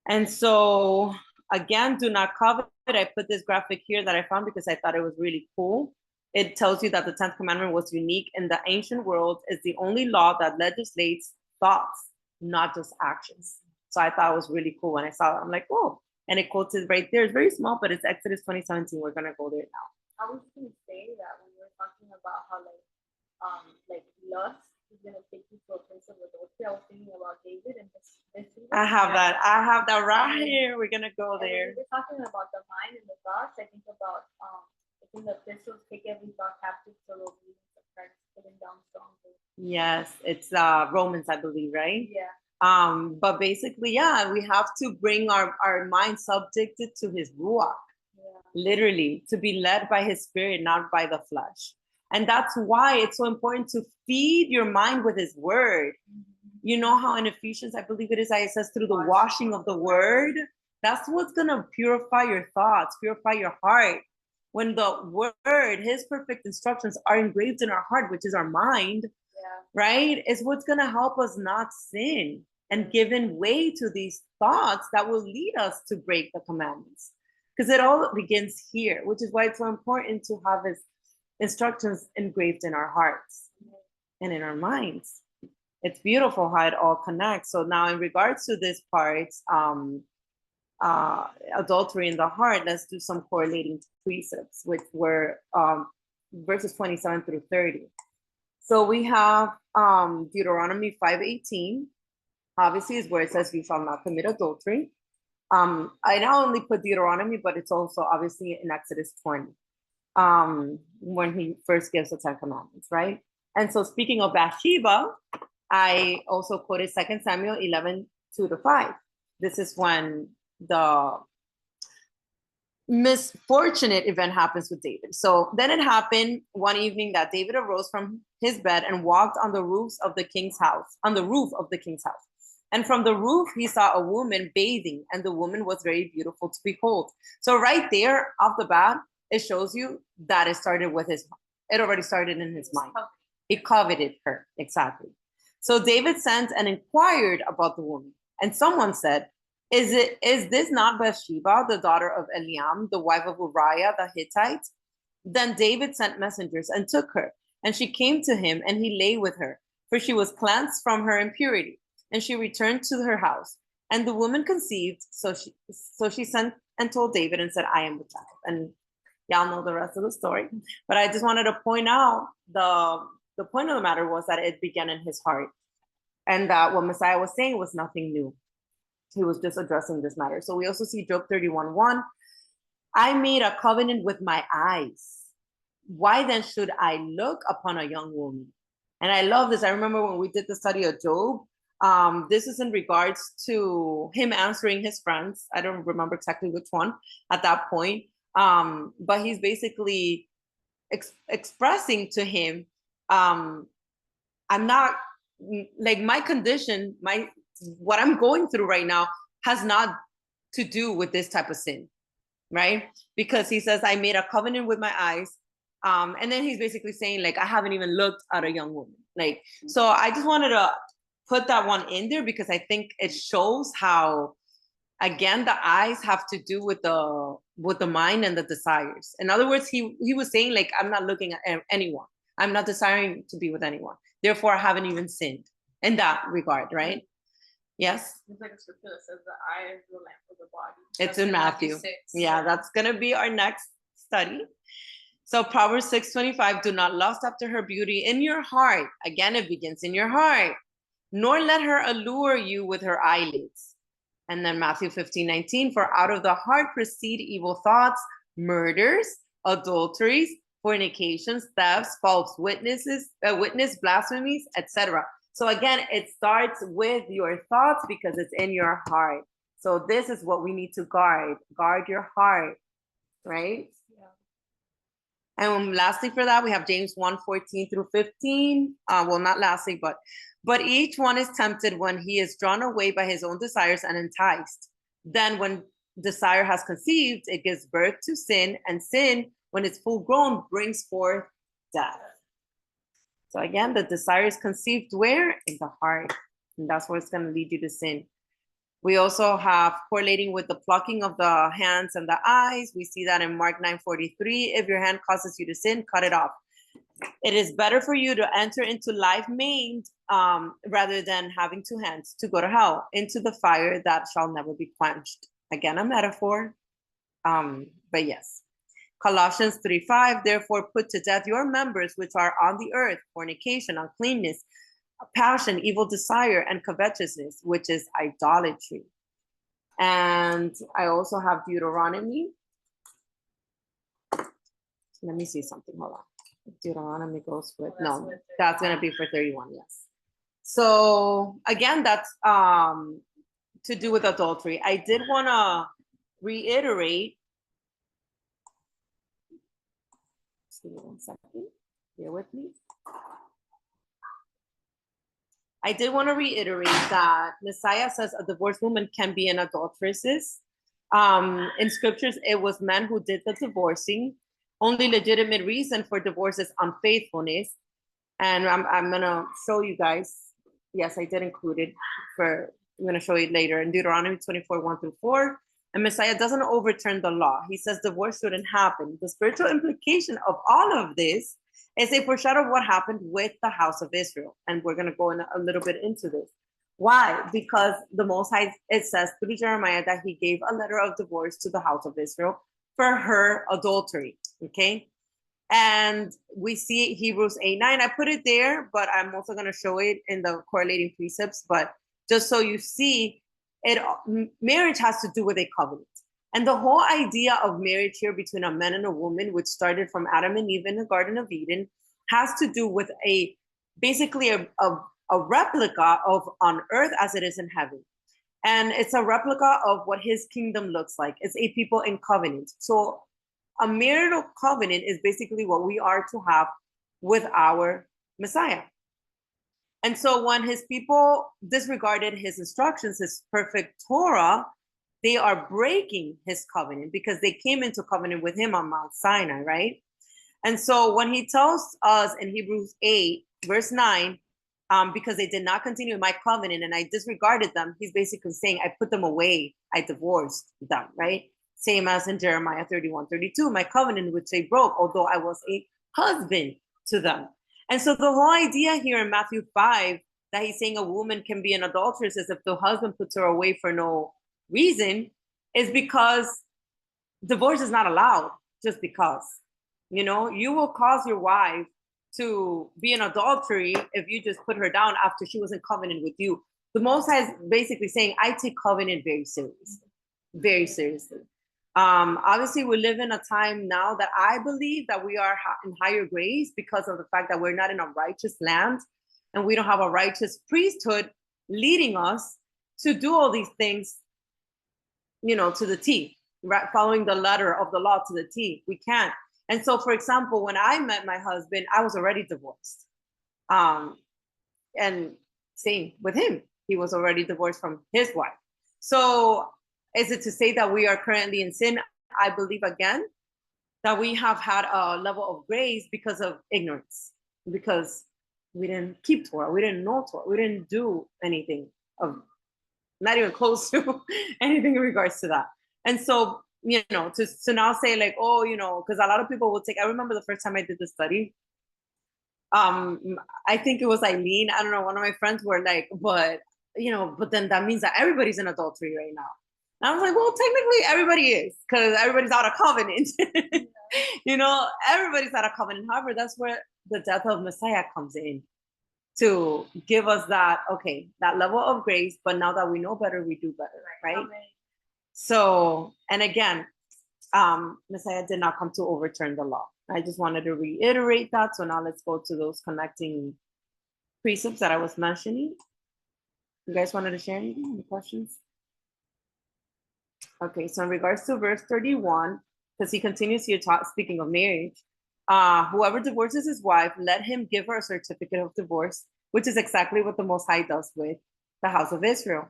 And so again, do not covet. I put this graphic here that I found because I thought it was really cool. It tells you that the 10th commandment was unique in the ancient world. It's the only law that legislates thoughts, not just actions. So I thought it was really cool. When I saw it, I'm like, oh, and it quotes it right there. It's very small, but it's Exodus 20:17. We're gonna go there now. I was gonna say that when we were talking about how like lust is gonna take you to a place of adultery, I was thinking about David and this I have that right here. We're gonna go there. When we're talking about the mind and the thoughts, I think about in the epistles, take every thought captive to the obedience of Christ, putting down strongly. Yes, it's Romans, I believe, right? Yeah. But basically, yeah, we have to bring our mind subjected to his ruach, literally, to be led by his spirit, not by the flesh. And that's why it's so important to feed your mind with his word. You know how in Ephesians, I believe it says through the washing of the word, that's what's gonna purify your thoughts, purify your heart. When the word, his perfect instructions are engraved in our heart, which is our mind, right? Is what's gonna help us not sin and giving way to these thoughts that will lead us to break the commandments. Because it all begins here, which is why it's so important to have his instructions engraved in our hearts and in our minds. It's beautiful how it all connects. So now in regards to this part, adultery in the heart, let's do some correlating precepts, which were verses 27 through 30. So we have Deuteronomy 5:18. Obviously is where it says you shall not commit adultery. I not only put Deuteronomy, but it's also obviously in Exodus 20, when he first gives the 10 commandments, right? And so speaking of Bathsheba, I also quoted 2 Samuel 11:2-5. This is when misfortunate event happens with David. So then it happened one evening that David arose from his bed and walked on the roofs of the king's house, on the roof of the king's house. And from the roof, he saw a woman bathing, and the woman was very beautiful to behold. So right there off the bat, it shows you that it already started in his mind. He coveted her, exactly. So David sent and inquired about the woman. And someone said, is this not Bathsheba, the daughter of Eliam, the wife of Uriah the Hittite? Then David sent messengers and took her, and she came to him, and he lay with her, for she was cleansed from her impurity. And she returned to her house. And the woman conceived, so she sent and told David and said, I am the child. And y'all know the rest of the story. But I just wanted to point out the point of the matter was that it began in his heart. And that what Messiah was saying was nothing new. He was just addressing this matter. So we also see Job 31:1. I made a covenant with my eyes. Why then should I look upon a young woman? And I love this. I remember when we did the study of Job, this is in regards to him answering his friends. I don't remember exactly which one at that point. But he's basically expressing to him, I'm not, like, my condition, what I'm going through right now has not to do with this type of sin, right? Because he says, I made a covenant with my eyes. And then he's basically saying, like, I haven't even looked at a young woman. Like, so I just wanted to put that one in there because I think it shows how, again, the eyes have to do with the mind and the desires. In other words, he was saying, like, I'm not looking at anyone. I'm not desiring to be with anyone. Therefore, I haven't even sinned in that regard, right? Yes? It's like a scripture that says the eye is the lamp of the body. It's in Matthew 6. Yeah, that's going to be our next study. So Proverbs 6:25, do not lust after her beauty in your heart. Again, it begins in your heart. Nor let her allure you with her eyelids. And then Matthew 15:19, for out of the heart proceed evil thoughts, murders, adulteries, fornications, thefts, false witness, blasphemies, etc. So again, it starts with your thoughts because it's in your heart. So this is what we need to guard. Guard your heart, right? Yeah. And lastly for that, we have James 1:14 through 15. Well, not lastly, but each one is tempted when he is drawn away by his own desires and enticed. Then when desire has conceived, it gives birth to sin, and sin, when it's full grown, brings forth death. So again, the desire is conceived where? In the heart. And that's where it's going to lead you to sin. We also have correlating with the plucking of the hands and the eyes. We see that in Mark 9:43. If your hand causes you to sin, cut it off. It is better for you to enter into life maimed rather than having two hands to go to hell, into the fire that shall never be quenched. Again, a metaphor, but yes. Colossians 3:5, therefore put to death your members which are on the earth, fornication, uncleanness, passion, evil desire, and covetousness, which is idolatry. And I also have Deuteronomy. Let me see something, hold on. Deuteronomy goes with, no, that's going to be for 31, yes. So again, that's to do with adultery. I did want to reiterate, just give me 1 second, bear with me. I did want to reiterate that Messiah says a divorced woman can be an adulteress. In scriptures, it was men who did the divorcing. Only legitimate reason for divorce is unfaithfulness. And I'm going to show you guys. Yes, I did include it. I'm going to show you later in Deuteronomy 24:1 through 4. And Messiah doesn't overturn the law. He says divorce shouldn't happen. The spiritual implication of all of this is a foreshadow of what happened with the house of Israel. And we're going to go in a little bit into this. Why? Because the Most High, it says through Jeremiah that he gave a letter of divorce to the house of Israel for her adultery. Okay. And we see Hebrews 8:9. I put it there, but I'm also going to show it in the correlating precepts. But just so you see, marriage has to do with a covenant. And the whole idea of marriage here between a man and a woman, which started from Adam and Eve in the Garden of Eden, has to do with basically a replica of on earth as it is in heaven. And it's a replica of what his kingdom looks like. It's a people in covenant. So a marital covenant is basically what we are to have with our Messiah. And so when his people disregarded his instructions, his perfect Torah, they are breaking his covenant because they came into covenant with him on Mount Sinai, right? And so when he tells us in Hebrews 8, verse 9, because they did not continue my covenant and I disregarded them, he's basically saying, I put them away, I divorced them, right? Same as in Jeremiah 31:32, my covenant which they broke, although I was a husband to them. And so the whole idea here in Matthew 5, that he's saying a woman can be an adulteress as if the husband puts her away for no reason, is because divorce is not allowed just because. You know, you will cause your wife to be in adultery if you just put her down after she was in covenant with you. The Most High is basically saying, I take covenant very seriously, very seriously. Obviously, we live in a time now that I believe that we are in higher grace because of the fact that we're not in a righteous land and we don't have a righteous priesthood leading us to do all these things, you know, to the T, right? Following the letter of the law to the T. We can't. And so, for example, when I met my husband, I was already divorced. And same with him. He was already divorced from his wife. So is it to say that we are currently in sin? I believe, again, that we have had a level of grace because of ignorance, because we didn't keep Torah, we didn't know Torah, we didn't do anything of, not even close to anything in regards to that. And so, you know, to now say like, oh, you know, because a lot of people will take, I remember the first time I did the study, I think it was Eileen, I don't know, one of my friends were like, but, you know, but then that means that everybody's in adultery right now. And I was like, well, technically everybody is, because everybody's out of covenant. You know, everybody's out of covenant. However, that's where the death of Messiah comes in, to give us that, okay, that level of grace, but now that we know better, we do better, right? Amen. So, and again, Messiah did not come to overturn the law. I just wanted to reiterate that. So now let's go to those connecting precepts that I was mentioning. You guys wanted to share anything? Any questions? Okay, so in regards to verse 31, because he continues here speaking of marriage, whoever divorces his wife, let him give her a certificate of divorce, which is exactly what the Most High does with the house of Israel.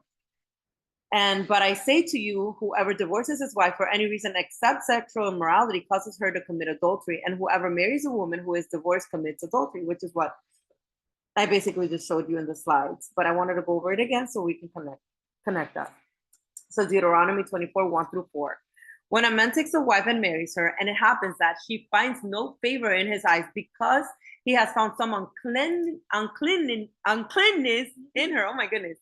But I say to you, whoever divorces his wife for any reason except sexual immorality causes her to commit adultery, and whoever marries a woman who is divorced commits adultery, which is what I basically just showed you in the slides. But I wanted to go over it again so we can connect that. So Deuteronomy 24:1-4. When a man takes a wife and marries her, and it happens that she finds no favor in his eyes because he has found some uncleanness in her. Oh my goodness.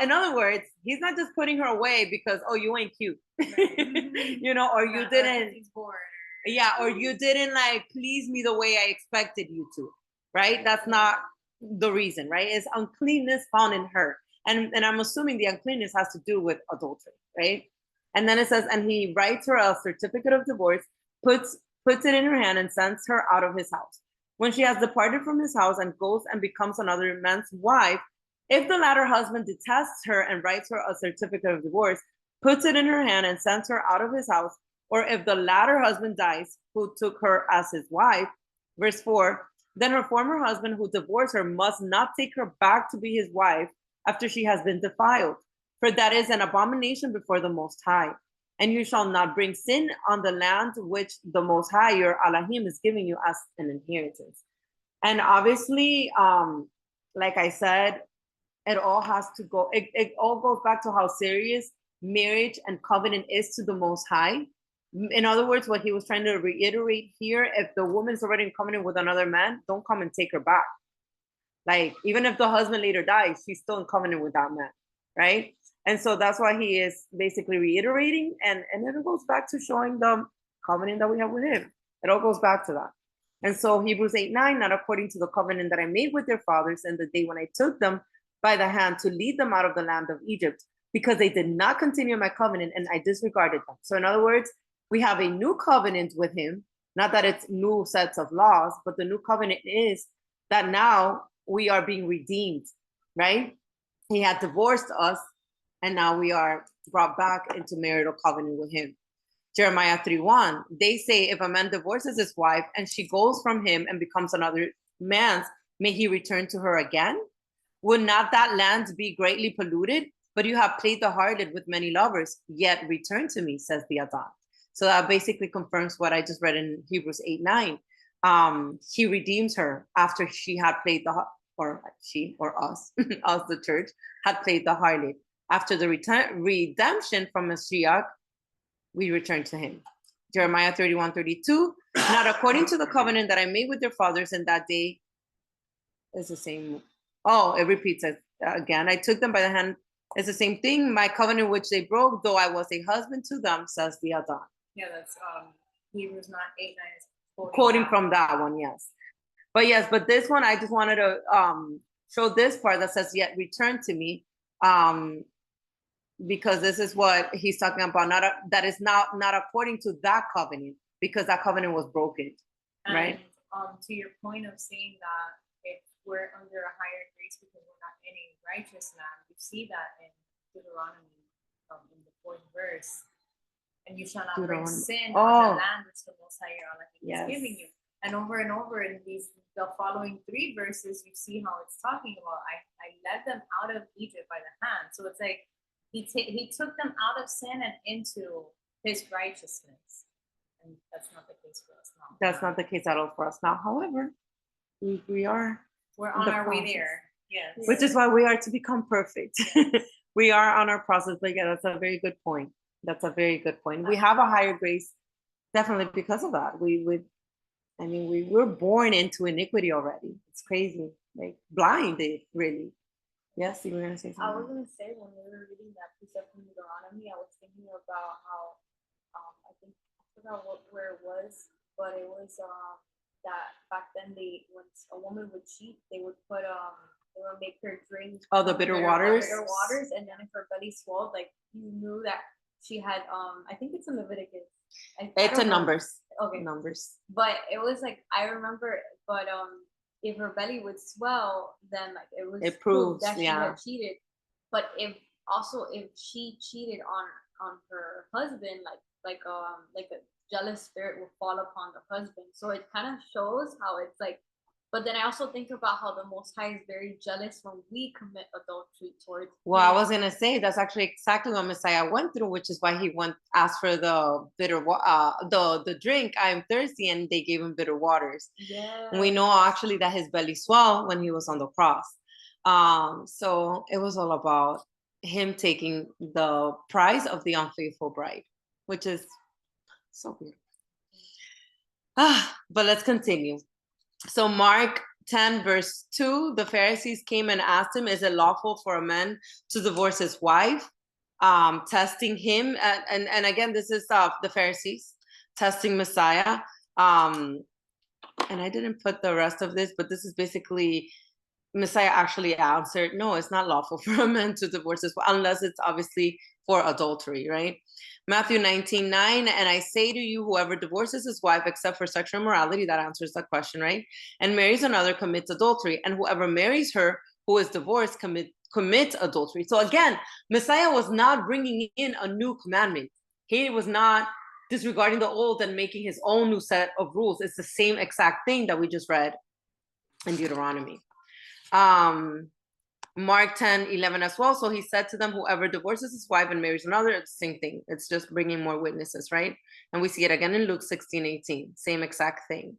In other words, he's not just putting her away because, oh, you ain't cute, you know, or you didn't, yeah, or you didn't like please me the way I expected you to, right? That's not the reason, right? It's uncleanness found in her. And I'm assuming the uncleanness has to do with adultery, right? And then it says, and he writes her a certificate of divorce, puts it in her hand and sends her out of his house. When she has departed from his house and goes and becomes another man's wife, if the latter husband detests her and writes her a certificate of divorce, puts it in her hand and sends her out of his house, or if the latter husband dies, who took her as his wife, verse 4, then her former husband who divorced her must not take her back to be his wife after she has been defiled, for that is an abomination before the Most High. And you shall not bring sin on the land which the Most High, your Elohim, is giving you as an inheritance. And obviously, like I said, it all has to go, it all goes back to how serious marriage and covenant is to the Most High. In other words, what he was trying to reiterate here, if the woman's already in covenant with another man, don't come and take her back. Like, even if the husband later dies, she's still in covenant with that man, right? And so that's why he is basically reiterating, and it goes back to showing the covenant that we have with him. It all goes back to that. And so Hebrews 8:9, not according to the covenant that I made with their fathers in the day when I took them by the hand to lead them out of the land of Egypt, because they did not continue my covenant and I disregarded them. So in other words, we have a new covenant with him, not that it's new sets of laws, but the new covenant is that now we are being redeemed, right? He had divorced us and now we are brought back into marital covenant with him. Jeremiah 3:1, they say, if a man divorces his wife and she goes from him and becomes another man's, may he return to her again? Would not that land be greatly polluted? But you have played the harlot with many lovers, yet return to me, says the Adon. So that basically confirms what I just read in Hebrews 8:9. He redeems her after she had played or she or us, us the church, had played the harlot. After the redemption from Mashiach, we return to him. Jeremiah 31:32, not according to the covenant that I made with their fathers in that day, is the same. Oh, it repeats it again. I took them by the hand. It's the same thing. My covenant which they broke, though I was a husband to them, says the Adon. Yeah, that's Hebrews not 8:9 is Quoting from that one, yes. But this one, I just wanted to show this part that says, yet return to me, because this is what he's talking about. That is not according to that covenant, because that covenant was broken, right? And to your point of saying that if we're under a higher grace because we're not in a righteous land, you see that in Deuteronomy, in the 4th verse. And you shall not bring sin on the land which the Most High your Allah is giving you. And over in the following 3 verses, you see how it's talking about, I led them out of Egypt by the hand. So it's like he took them out of sin and into his righteousness. And that's not the case for us now. That's not the case at all for us now. However, we're on our way there. Yes. Which is why we are to become perfect. Yes. We are on our process. But yeah, that's a very good point. That's a very good point. We have a higher grace, definitely because of that. We were born into iniquity already. It's crazy, like blinded, really. Yes, you were gonna say something. I was gonna say when we were reading that precept from Deuteronomy, I was thinking about how I forgot where it was, but it was that back then when a woman would cheat, they would put they would make her drink the bitter waters, and then if her belly swelled, like you knew that she had I think it's in Leviticus. It's in Numbers. Okay. Numbers. But it was like I remember, but if her belly would swell, then like it proves that she had cheated. But if she cheated on her husband, like a jealous spirit will fall upon the husband. So it kind of shows how it's like. But then I also think about how the Most High is very jealous when we commit adultery towards him. Well, I was gonna say that's actually exactly what Messiah went through, which is why he asked for the bitter the drink. I'm thirsty, and they gave him bitter waters. Yeah. We know actually that his belly swelled when he was on the cross. So it was all about him taking the price of the unfaithful bride, which is so weird. But let's continue. So Mark 10 verse 2, the Pharisees came and asked him, is it lawful for a man to divorce his wife? Testing him. And again, this is the Pharisees testing Messiah. And I didn't put the rest of this, but this is basically Messiah actually answered, no, it's not lawful for a man to divorce his wife, unless it's obviously for adultery, right? Matthew 19:9, and I say to you, whoever divorces his wife except for sexual immorality, that answers the question, right? And marries another commits adultery, and whoever marries her who is divorced commits adultery. So again, Messiah was not bringing in a new commandment. He was not disregarding the old and making his own new set of rules. It's the same exact thing that we just read in Deuteronomy. Mark 10:11 as well. So he said to them, whoever divorces his wife and marries another, it's the same thing. It's just bringing more witnesses, right? And we see it again in Luke 16:18, same exact thing.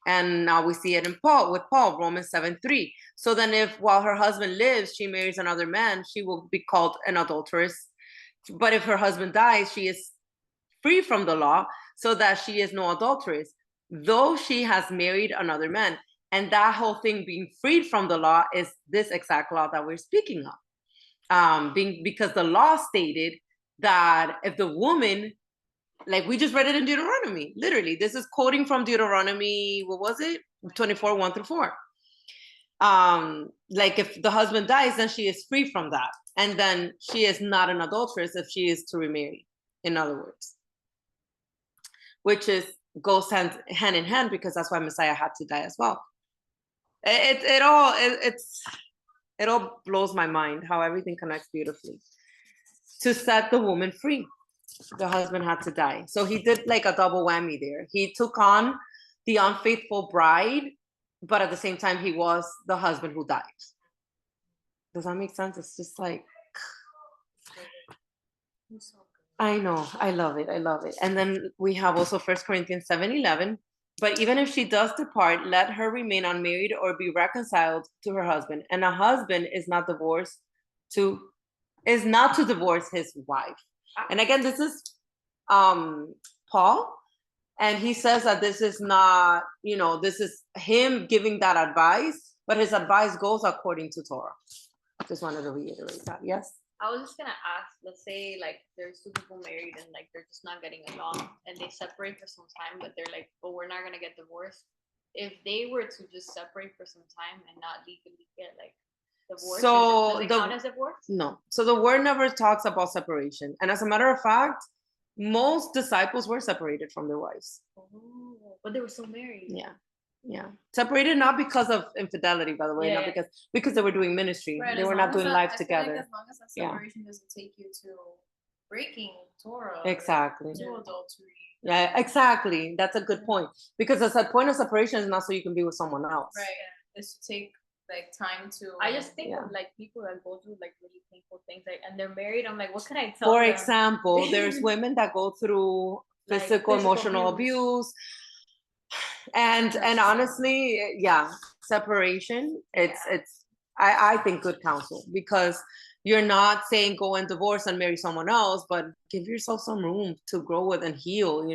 And now we see it with Paul, Romans 7:3. So then if while her husband lives, she marries another man, she will be called an adulteress. But if her husband dies, she is free from the law, so that she is no adulteress, though she has married another man. And that whole thing being freed from the law is this exact law that we're speaking of. Because the law stated that if the woman, like we just read it in Deuteronomy, literally, this is quoting from Deuteronomy, what was it? 24, 1-4. Like if the husband dies, then she is free from that. And then she is not an adulteress if she is to remarry, in other words. Which goes hand in hand, because that's why Messiah had to die as well. It all blows my mind how everything connects beautifully. to set the woman free. The husband had to die. So he did like a double whammy there. He took on the unfaithful bride, but at the same time, he was the husband who died. Does that make sense? It's just like, I know, I love it, I love it. And then we have also 1 Corinthians 7:11. But even if she does depart, let her remain unmarried or be reconciled to her husband. And a husband is not to divorce his wife. And again, this is Paul, and he says that this is not, this is him giving that advice, but his advice goes according to Torah. Just wanted to reiterate that. Yes. I was just gonna ask, let's say like there's two people married and like they're just not getting along and they separate for some time, but they're like, but we're not gonna get divorced. If they were to just separate for some time and not legally get like divorced, does it count as divorce? No. So the word never talks about separation. And as a matter of fact, most disciples were separated from their wives. Oh, but they were still married. Yeah. Separated not because of infidelity, by the way, not because they were doing ministry. Right, they were not doing life together. Like as long as that separation doesn't take you to breaking Torah. Exactly. To adultery. Yeah, exactly. That's a good point. Because the point of separation is not so you can be with someone else. Right. It's to take like time to. I just think of like people that go through like really painful things, like, and they're married. I'm like, what can I tell them? For example, there's women that go through physical emotional abuse. And honestly, separation, I think good counsel, because you're not saying go and divorce and marry someone else, but give yourself some room to grow with and heal,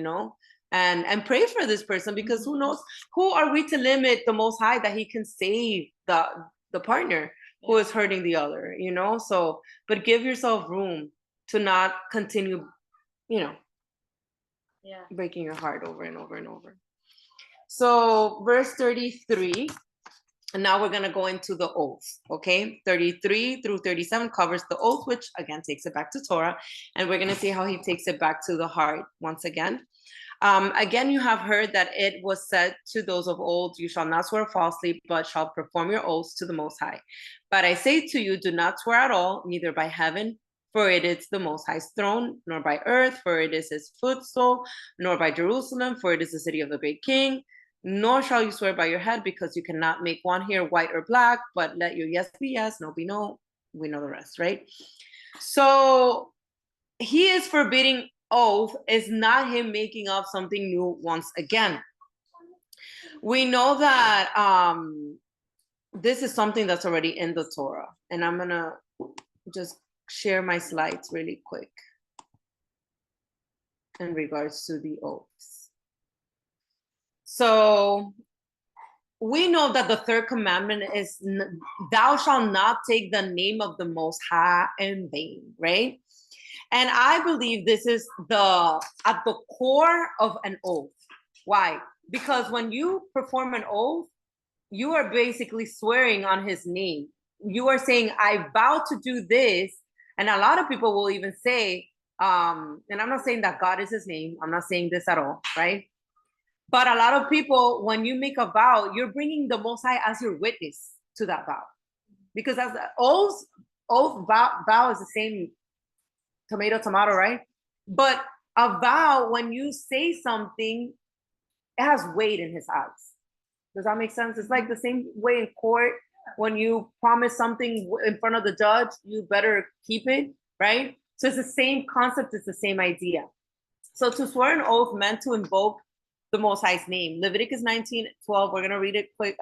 and pray for this person, because who knows, who are we to limit the Most High that he can save the partner who is hurting the other, so, but give yourself room to not continue, breaking your heart over and over and over. So verse 33, and now we're going to go into the oath, okay? 33 through 37 covers the oath, which again takes it back to Torah, and we're going to see how he takes it back to the heart once again. Again, you have heard that it was said to those of old, you shall not swear falsely, but shall perform your oaths to the Most High. But I say to you, do not swear at all, neither by heaven, for it is the Most High's throne, nor by earth, for it is his footstool, nor by Jerusalem, for it is the city of the great king. Nor shall you swear by your head, because you cannot make one hair white or black, but let your yes be yes, no be no. We know the rest, right? So he is forbidding oath, is not him making up something new once again. We know that this is something that's already in the Torah, and I'm gonna just share my slides really quick in regards to the oaths. So we know that the third commandment is thou shalt not take the name of the Most High in vain, right? And I believe this is at the core of an oath. Why? Because when you perform an oath, you are basically swearing on his name. You are saying, I vow to do this. And a lot of people will even say, and I'm not saying that God is his name. I'm not saying this at all, right? But a lot of people, when you make a vow, you're bringing the Most High as your witness to that vow. Because as oath, vow is the same tomato, right? But a vow, when you say something, it has weight in his eyes. Does that make sense? It's like the same way in court. When you promise something in front of the judge, you better keep it, right? So it's the same concept, it's the same idea. So to swear an oath meant to invoke the Most High's name. Leviticus 19:12, we're going to read it quick,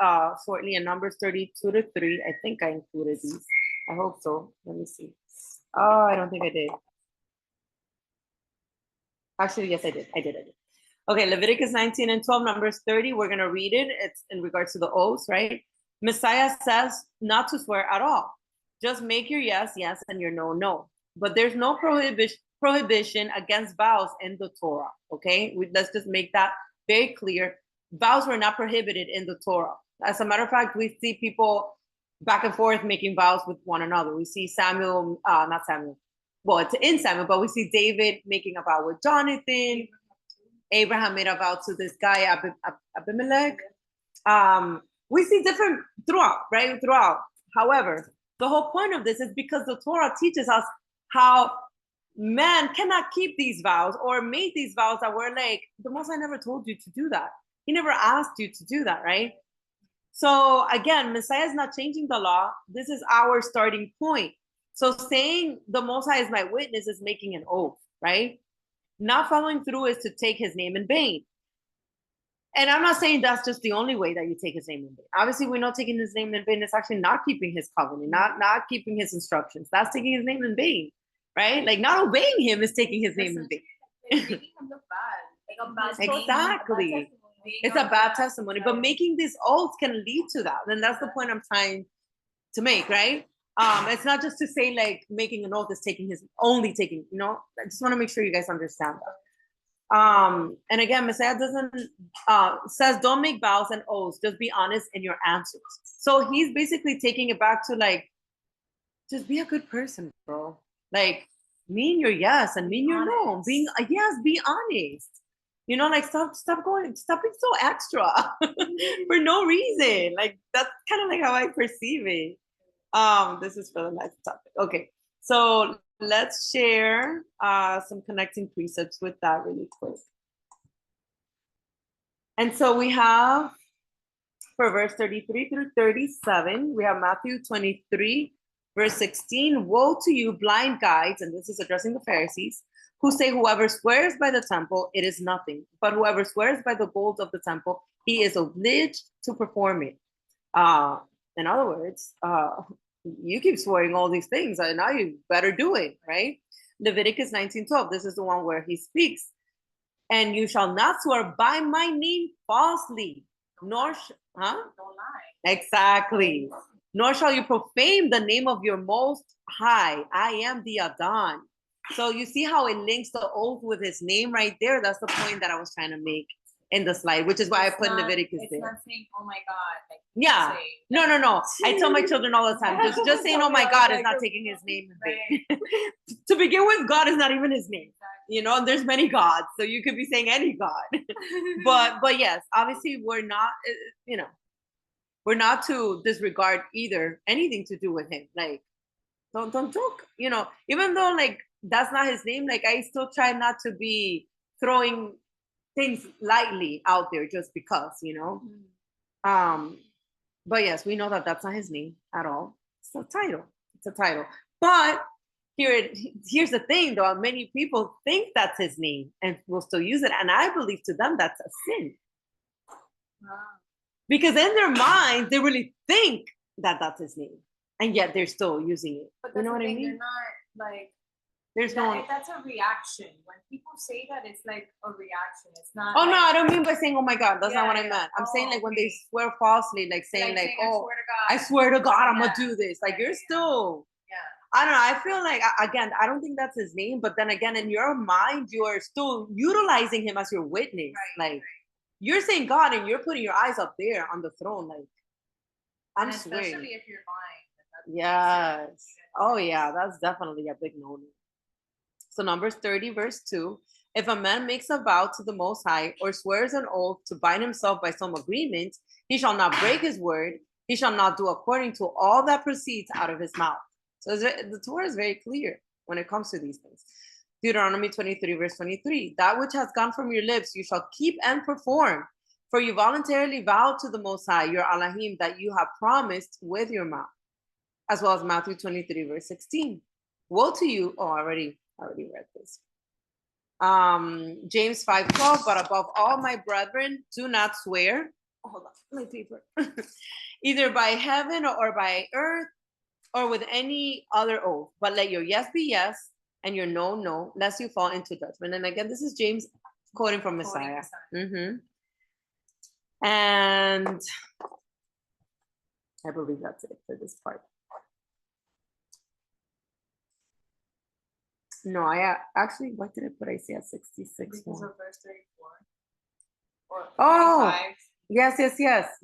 shortly, and Numbers 32-3. I think I included these. I hope so. Let me see. Oh, I don't think I did. Actually, yes, I did. I did. Okay, Leviticus 19:12, Numbers 30, we're going to read it. It's in regards to the oaths, right? Messiah says not to swear at all. Just make your yes, yes, and your no, no. But there's no prohibition against vows in the Torah, okay? Let's just make that very clear. Vows were not prohibited in the Torah. As a matter of fact, we see people back and forth making vows with one another. We see Samuel, not Samuel, well, it's in Samuel, but we see David making a vow with Jonathan. Abraham made a vow to this guy, Abimelech. We see different throughout, right? Throughout. However, the whole point of this is because the Torah teaches us how man cannot keep these vows or made these vows that were like, the Most High never told you to do that. He never asked you to do that, right? So again, Messiah is not changing the law. This is our starting point. So saying the Most High is my witness is making an oath, right? Not following through is to take his name in vain. And I'm not saying that's just the only way that you take his name in vain. Obviously, we know taking his name in vain is actually not keeping his covenant, not keeping his instructions. That's taking his name in vain, right? Like not obeying him is taking his name in vain. Making him look bad. Like a bad Exactly. It's a bad testimony, but making these oaths can lead to that. And that's the point I'm trying to make, right? It's not just to say like making an oath is only taking, I just want to make sure you guys understand that. And again, Messiah doesn't says don't make vows and oaths, just be honest in your answers. So he's basically taking it back to like, just be a good person, bro. Like mean your yes and mean your no. Being be honest. Like stop being so extra for no reason. Like that's kind of like how I perceive it. This is for the next topic. Okay, so let's share some connecting precepts with that really quick. And so we have for verse 33 through 37, we have Matthew 23, verse 16. Woe to you, blind guides, and this is addressing the Pharisees, who say, whoever swears by the temple, it is nothing. But whoever swears by the gold of the temple, he is obliged to perform it. In other words, you keep swearing all these things, and now you better do it, right? Leviticus 19:12. This is the one where he speaks. And you shall not swear by my name falsely, nor Don't lie. Exactly. Nor shall you profane the name of your most high. I am the Adon. So you see how it links the oath with his name right there? That's the point that I was trying to make in the slide, which is why I put Leviticus there. It's not saying, oh my God. Like, yeah. No. I tell my children all the time, just saying, oh my God, is not taking his name. Right. To begin with, God is not even his name. And there's many gods, so you could be saying any God. but yes, obviously we're not, we're not to disregard either anything to do with him. Like, don't joke, even though like that's not his name, like I still try not to be throwing things lightly out there just because, but yes, we know that that's not his name at all. It's a title. But here's the thing though, many people think that's his name and will still use it, and I believe to them that's a sin. Wow. Because in their minds they really think that that's his name, and yet they're still using it. But you know what I mean? They're not like, that's a reaction. When people say that, it's like a reaction. It's not. Oh, no, I don't mean by saying, oh my God, that's not what I meant. I'm saying like when they swear falsely, like saying like, oh, I swear to God, I'm gonna do this. Like you're still. Yeah. I don't know. I feel like, again, I don't think that's his name, but then again, in your mind, you are still utilizing him as your witness. Right, like you're saying God, and you're putting your eyes up there on the throne. Like I'm swearing. Especially if you're lying. Yes. Oh yeah, that's definitely a big no-no. So Numbers 30, verse 2, if a man makes a vow to the Most High or swears an oath to bind himself by some agreement, he shall not break his word. He shall not do according to all that proceeds out of his mouth. So the Torah is very clear when it comes to these things. Deuteronomy 23, verse 23, that which has gone from your lips you shall keep and perform, for you voluntarily vowed to the Most High, your Elohim, that you have promised with your mouth. As well as Matthew 23, verse 16. Woe to you, I already read this. James 5:12, but above all, my brethren, do not swear. Hold on, my paper. Either by heaven or by earth or with any other oath, but let your yes be yes and your no, no, lest you fall into judgment. And again, this is James quoting from Messiah. Mm-hmm. And I believe that's it for this part. No, I actually, what did I put? Isaiah 66. Because of verse 34. Or oh, yes.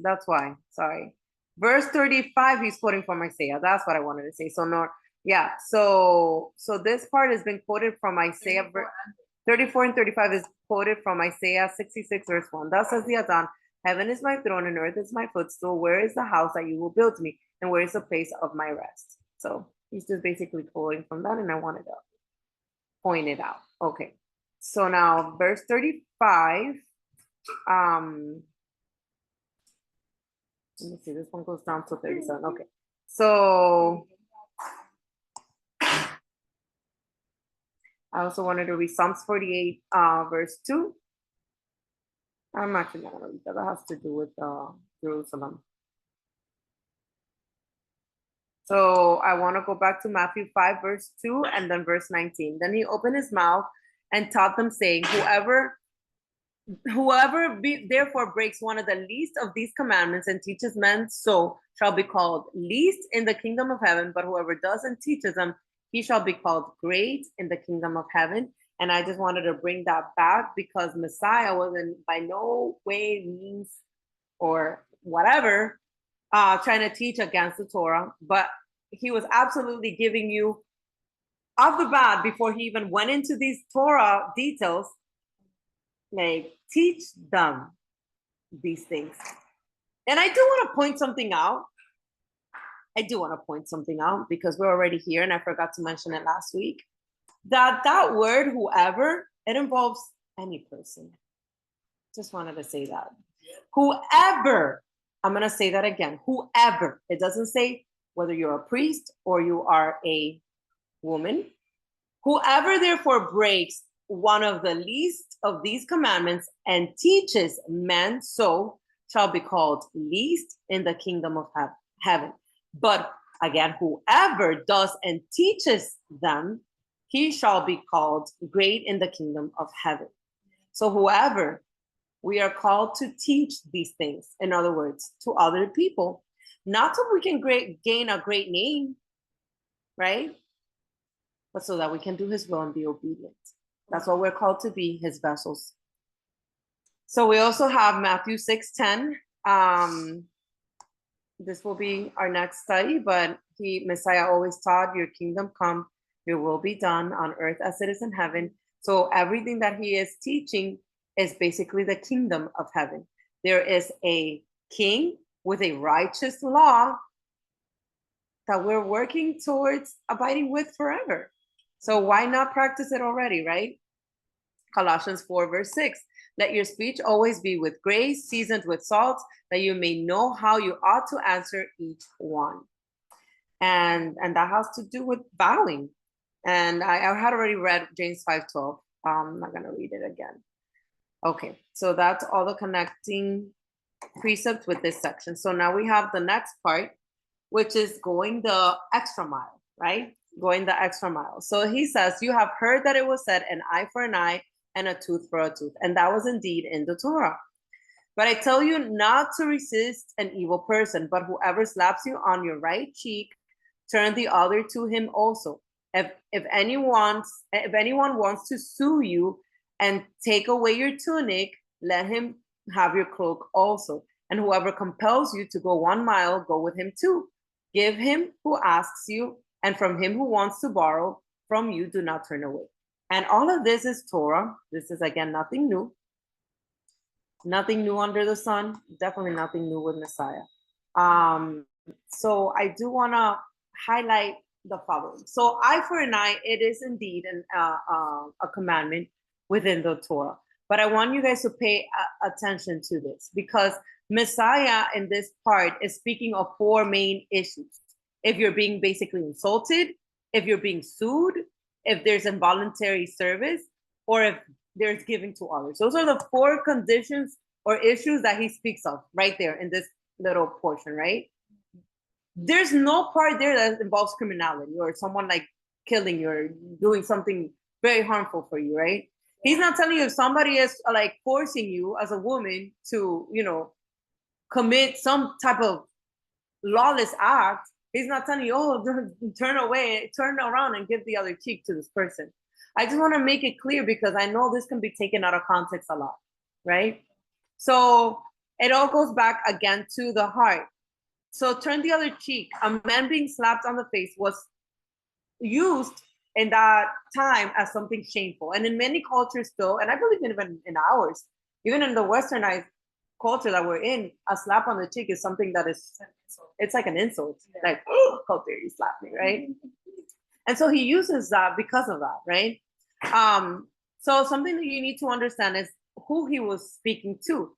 That's why. Sorry. Verse 35, he's quoting from Isaiah. That's what I wanted to say. So no, yeah. So this part has been quoted from Isaiah 34 and 35 is quoted from Isaiah 66, verse 1. Thus says the Adon, heaven is my throne and earth is my footstool. Where is the house that you will build me? And where is the place of my rest? So he's just basically quoting from that, and I wanted to pointed out. Okay. So now verse 35. Let me see, this one goes down to 37. Okay. So I also wanted to read Psalms 48, verse 2. I'm actually not going to read that. That has to do with Jerusalem. So I want to go back to Matthew 5, verse 2, and then verse 19. Then he opened his mouth and taught them, saying, Whoever therefore breaks one of the least of these commandments and teaches men so shall be called least in the kingdom of heaven, but whoever does and teaches them, he shall be called great in the kingdom of heaven. And I just wanted to bring that back because Messiah wasn't by no way, means, or whatever, trying to teach against the Torah, but he was absolutely giving you off the bat before he even went into these Torah details, like teach them these things. And I do want to point something out. Because we're already here and I forgot to mention it last week. That word, whoever, it involves any person. Just wanted to say that. Whoever, I'm going to say that again, whoever. It doesn't say whether you're a priest or you are a woman. Whoever therefore breaks one of the least of these commandments and teaches men so shall be called least in the kingdom of heaven. But again, whoever does and teaches them, he shall be called great in the kingdom of heaven. So whoever, we are called to teach these things, in other words, to other people, not so we can gain a great name, right? But so that we can do his will and be obedient. That's what we're called to be, his vessels. So we also have Matthew 6:10. This will be our next study, but Messiah always taught, your kingdom come, your will be done on earth as it is in heaven. So everything that he is teaching is basically the kingdom of heaven. There is a king with a righteous law that we're working towards abiding with forever. So why not practice it already, right? Colossians 4, verse 6. Let your speech always be with grace, seasoned with salt, that you may know how you ought to answer each one. And that has to do with bowing. And I had already read James 5:12. I'm not going to read it again. Okay, so that's all the connecting precepts with this section. So now we have the next part, which is going the extra mile, right? Going the extra mile. So he says, you have heard that it was said, an eye for an eye and a tooth for a tooth. And that was indeed in the Torah. But I tell you not to resist an evil person, but whoever slaps you on your right cheek, turn the other to him also. If anyone wants to sue you and take away your tunic, let him have your cloak also. And whoever compels you to go 1 mile, go with him too. Give him who asks you, and from him who wants to borrow from you, do not turn away. And all of this is Torah. This is, again, nothing new. Nothing new under the sun. Definitely nothing new with Messiah. So I do want to highlight the following. So eye for an eye, it is indeed a commandment within the Torah. But I want you guys to pay attention to this, because Messiah in this part is speaking of 4 main issues. If you're being basically insulted, if you're being sued, if there's involuntary service, or if there's giving to others. Those are the 4 conditions or issues that he speaks of right there in this little portion, right? There's no part there that involves criminality or someone like killing you or doing something very harmful for you, right? He's not telling you if somebody is like forcing you as a woman to, commit some type of lawless act. He's not telling you, oh, turn around and give the other cheek to this person. I just want to make it clear because I know this can be taken out of context a lot, right? So it all goes back again to the heart. So turn the other cheek. A man being slapped on the face was used in that time as something shameful. And in many cultures still, and I believe even in ours, even in the westernized culture that we're in, a slap on the cheek is something that is, it's like an insult. Yeah. Like, oh, how dare you slap me, right? And so he uses that because of that, right? So something that you need to understand is who he was speaking to.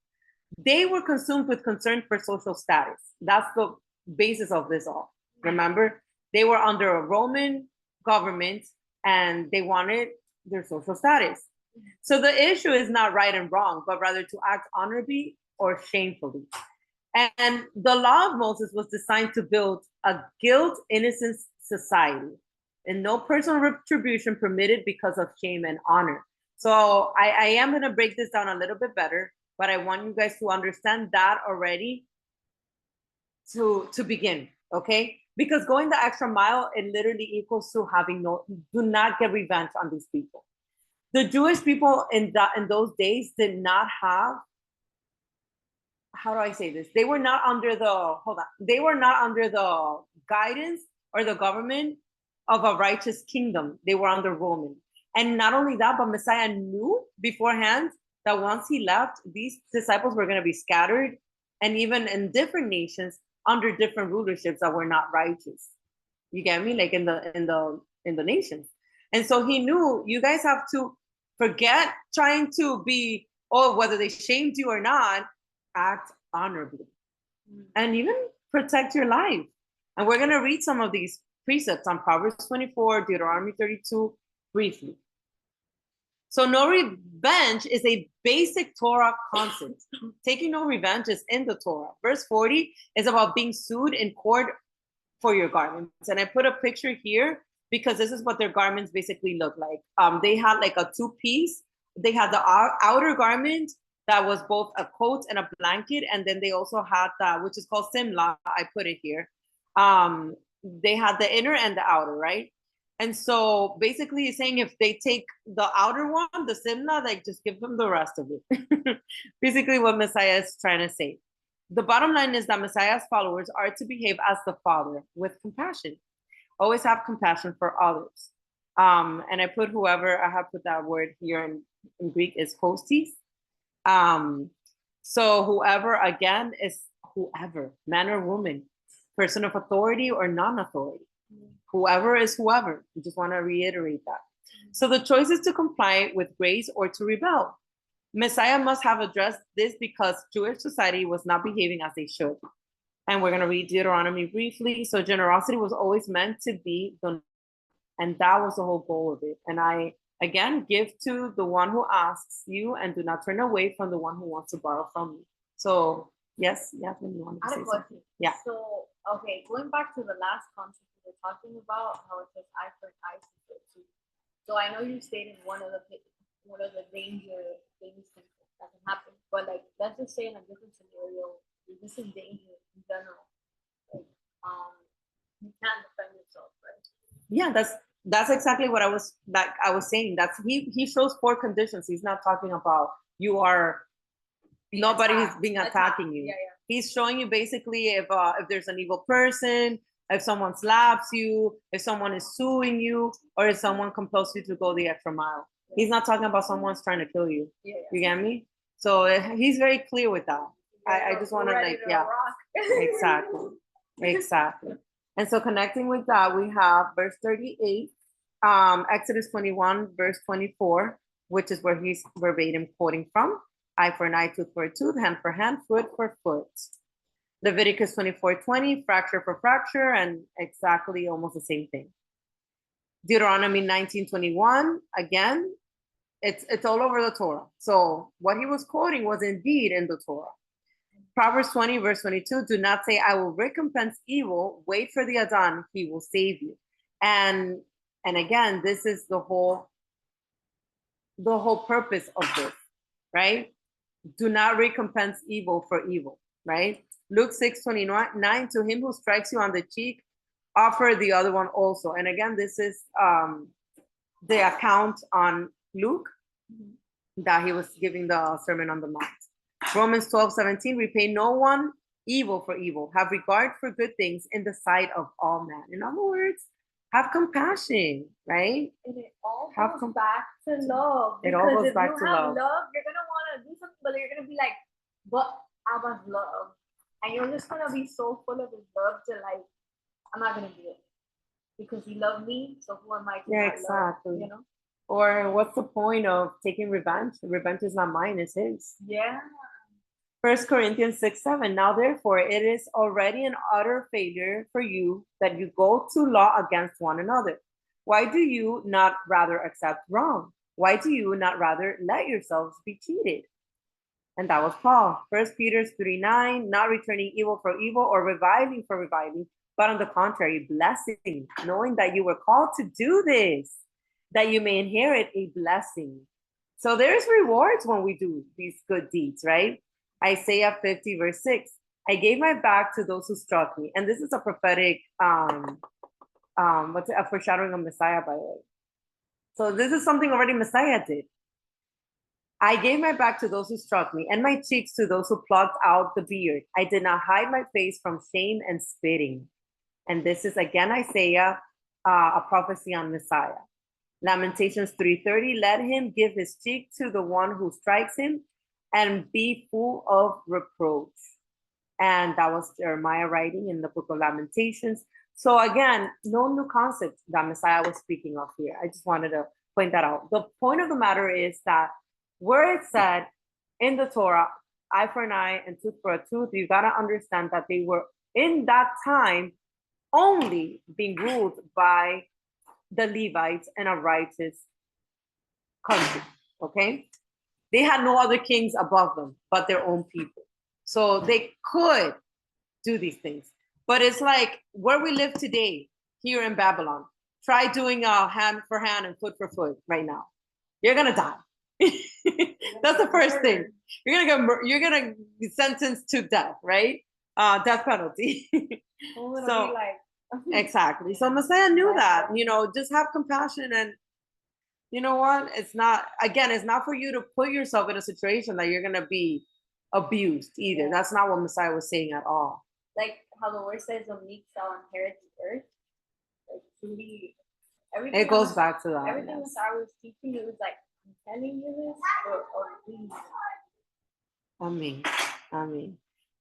They were consumed with concern for social status. That's the basis of this all. Remember, they were under a Roman government and they wanted their social status. So the issue is not right and wrong, but rather to act honorably or shamefully. And the law of Moses was designed to build a guilt innocent society and no personal retribution permitted because of shame and honor. So I am going to break this down a little bit better, but I want you guys to understand that already to begin, okay? Because going the extra mile, it literally equals to having do not get revenge on these people. The Jewish people in those days did not have, how do I say this? They were not under they were not under the guidance or the government of a righteous kingdom. They were under Roman. And not only that, but Messiah knew beforehand that once he left, these disciples were going to be scattered and even in different nations under different rulerships that were not righteous. You get me? Like in the nations. And so he knew you guys have to forget trying to be, whether they shamed you or not, act honorably and even protect your life. And we're going to read some of these precepts on Proverbs 24, Deuteronomy 32, briefly. So no revenge is a basic Torah concept. Taking no revenge is in the Torah. Verse 40 is about being sued in court for your garments. And I put a picture here because this is what their garments basically look like. They had like a two-piece. They had the outer garment that was both a coat and a blanket. And then they also had that, which is called simla. I put it here. They had the inner and the outer, right? And so basically he's saying if they take the outer one, the simla, like just give them the rest of it. Basically what Messiah is trying to say. The bottom line is that Messiah's followers are to behave as the Father with compassion. Always have compassion for others. And I put whoever, I have put that word here in Greek is hostis. So whoever, again, is whoever, man or woman, person of authority or non-authority. Whoever is whoever. We just want to reiterate that. So the choice is to comply with grace or to rebel. Messiah must have addressed this because Jewish society was not behaving as they should. And we're going to read Deuteronomy briefly. So generosity was always meant to be the, and that was the whole goal of it. And I, again, give to the one who asks you and do not turn away from the one who wants to borrow from you. So yes, you want to say something? Yeah. So, okay, going back to the last concept we were talking about, how it says eye for an eye, tooth. So I know you stated one of the danger things that can happen, but like let's just say in a different scenario, this is danger in general. Like, you can't defend yourself, right? Yeah, that's exactly what I was saying. That's he shows 4 conditions. He's not talking about you are nobody's being attacking you. Yeah, yeah. He's showing you basically if there's an evil person, if someone slaps you, if someone is suing you, or if someone compels you to go the extra mile. He's not talking about someone's trying to kill you. Yeah. You get me? So he's very clear with that. I just want to exactly. And so connecting with that, we have verse 38, Exodus 21, verse 24, which is where he's verbatim quoting from. Eye for an eye, tooth for a tooth, hand for hand, foot for foot. Leviticus 24:20, fracture for fracture, and exactly almost the same thing. Deuteronomy 19:21, again, it's all over the Torah. So what he was quoting was indeed in the Torah. Proverbs 20, verse 22, do not say, I will recompense evil, wait for the Adon, he will save you. And again, this is the whole purpose of this, right? Do not recompense evil for evil, right? Luke 6:29, to him who strikes you on the cheek, offer the other one also. And again, this is the account on Luke that he was giving the Sermon on the Mount. Romans 12:17, repay no one evil for evil. Have regard for good things in the sight of all men. In other words, have compassion, right? And it all goes back to love. It all goes back to love. You're going to want to do something, but you're going to be like, but Abba's love. And you're just going to be so full of his love to like, I'm not going to do it. Because he loved me, so who am I to not love, you know? Or what's the point of taking revenge? Revenge is not mine, it's his. Yeah. 1 Corinthians 6:7. Now, therefore, it is already an utter failure for you that you go to law against one another. Why do you not rather accept wrong? Why do you not rather let yourselves be cheated? And that was Paul. 1 Peter 3:9, not returning evil for evil or reviling for reviling, but on the contrary, blessing, knowing that you were called to do this, that you may inherit a blessing. So there's rewards when we do these good deeds, right? Isaiah 50, verse 6. I gave my back to those who struck me. And this is a prophetic what's it, a foreshadowing of Messiah, by the way. So this is something already Messiah did. I gave my back to those who struck me, and my cheeks to those who plucked out the beard. I did not hide my face from shame and spitting. And this is again Isaiah, a prophecy on Messiah. Lamentations 3:30, let him give his cheek to the one who strikes him and be full of reproach. And that was Jeremiah writing in the book of Lamentations. So again, no new concept that Messiah was speaking of here. I just wanted to point that out. The point of the matter is that where it said in the Torah, eye for an eye and tooth for a tooth, you got to understand that they were in that time only being ruled by the Levites in a righteous country, okay? They had no other kings above them but their own people. So they could do these things. But it's like where we live today, here in Babylon. Try doing a hand for hand and foot for foot right now. You're gonna die. That's the first thing. You're gonna be sentenced to death, right? Death penalty. So exactly. So Messiah knew that, just have compassion, and you know what? It's not for you to put yourself in a situation that you're gonna be abused either. Yeah. That's not what Messiah was saying at all. Like how the word says, the meek shall inherit the earth. Like truly, It goes back to that. Everything Yes. that I was teaching, it was like, I'm telling you this, or please. Amen.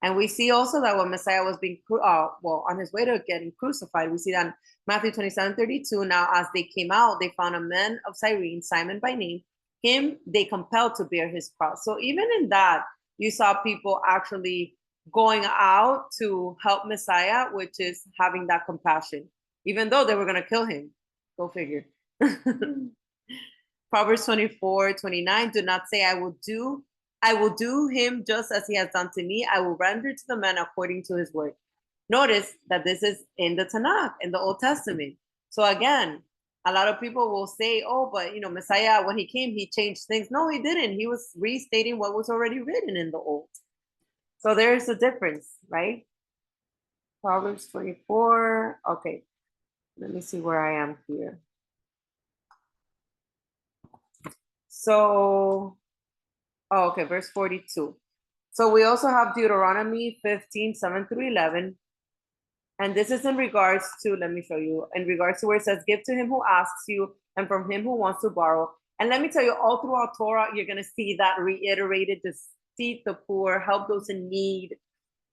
And we see also that when Messiah was being, on his way to getting crucified, we see that in Matthew 27:32. Now, as they came out, they found a man of Cyrene, Simon by name. Him they compelled to bear his cross. So even in that, you saw people actually going out to help Messiah, which is having that compassion, even though they were going to kill him. Go figure. Proverbs 24:29. Do not say, I will do him just as he has done to me. I will render to the man according to his word. Notice that this is in the Tanakh, in the Old Testament. So again, a lot of people will say, oh, but Messiah, when he came, he changed things. No, he didn't. He was restating what was already written in the Old. So there's a difference, right? Proverbs 24. Okay, let me see where I am here. So, okay, verse 42. So we also have Deuteronomy 15:7-11. And this is in regards to, let me show you, in regards to where it says, give to him who asks you and from him who wants to borrow. And let me tell you, all throughout Torah, you're going to see that reiterated, to feed the poor, help those in need.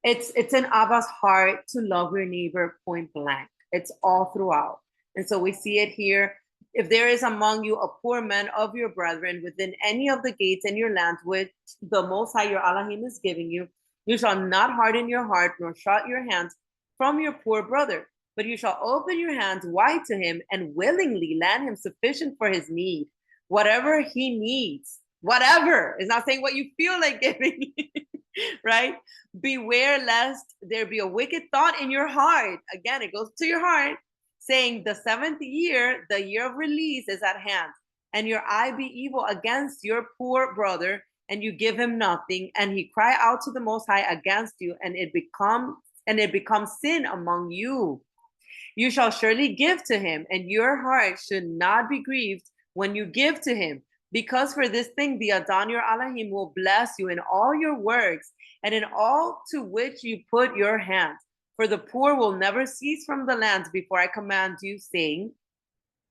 It's in Abba's heart to love your neighbor, point blank. It's all throughout. And so we see it here. If there is among you a poor man of your brethren within any of the gates in your land, which the Most High your Elohim is giving you, you shall not harden your heart nor shut your hands from your poor brother, but you shall open your hands wide to him and willingly lend him sufficient for his need, whatever he needs. Whatever. It's not saying what you feel like giving, right? Beware lest there be a wicked thought in your heart. Again, it goes to your heart, saying the 7th year, the year of release, is at hand, and your eye be evil against your poor brother, and you give him nothing, and he cry out to the Most High against you, and it becomes sin among you. You shall surely give to him, and your heart should not be grieved when you give to him, because for this thing the Adon your Elohim will bless you in all your works and in all to which you put your hands. For the poor will never cease from the land before I command you, saying,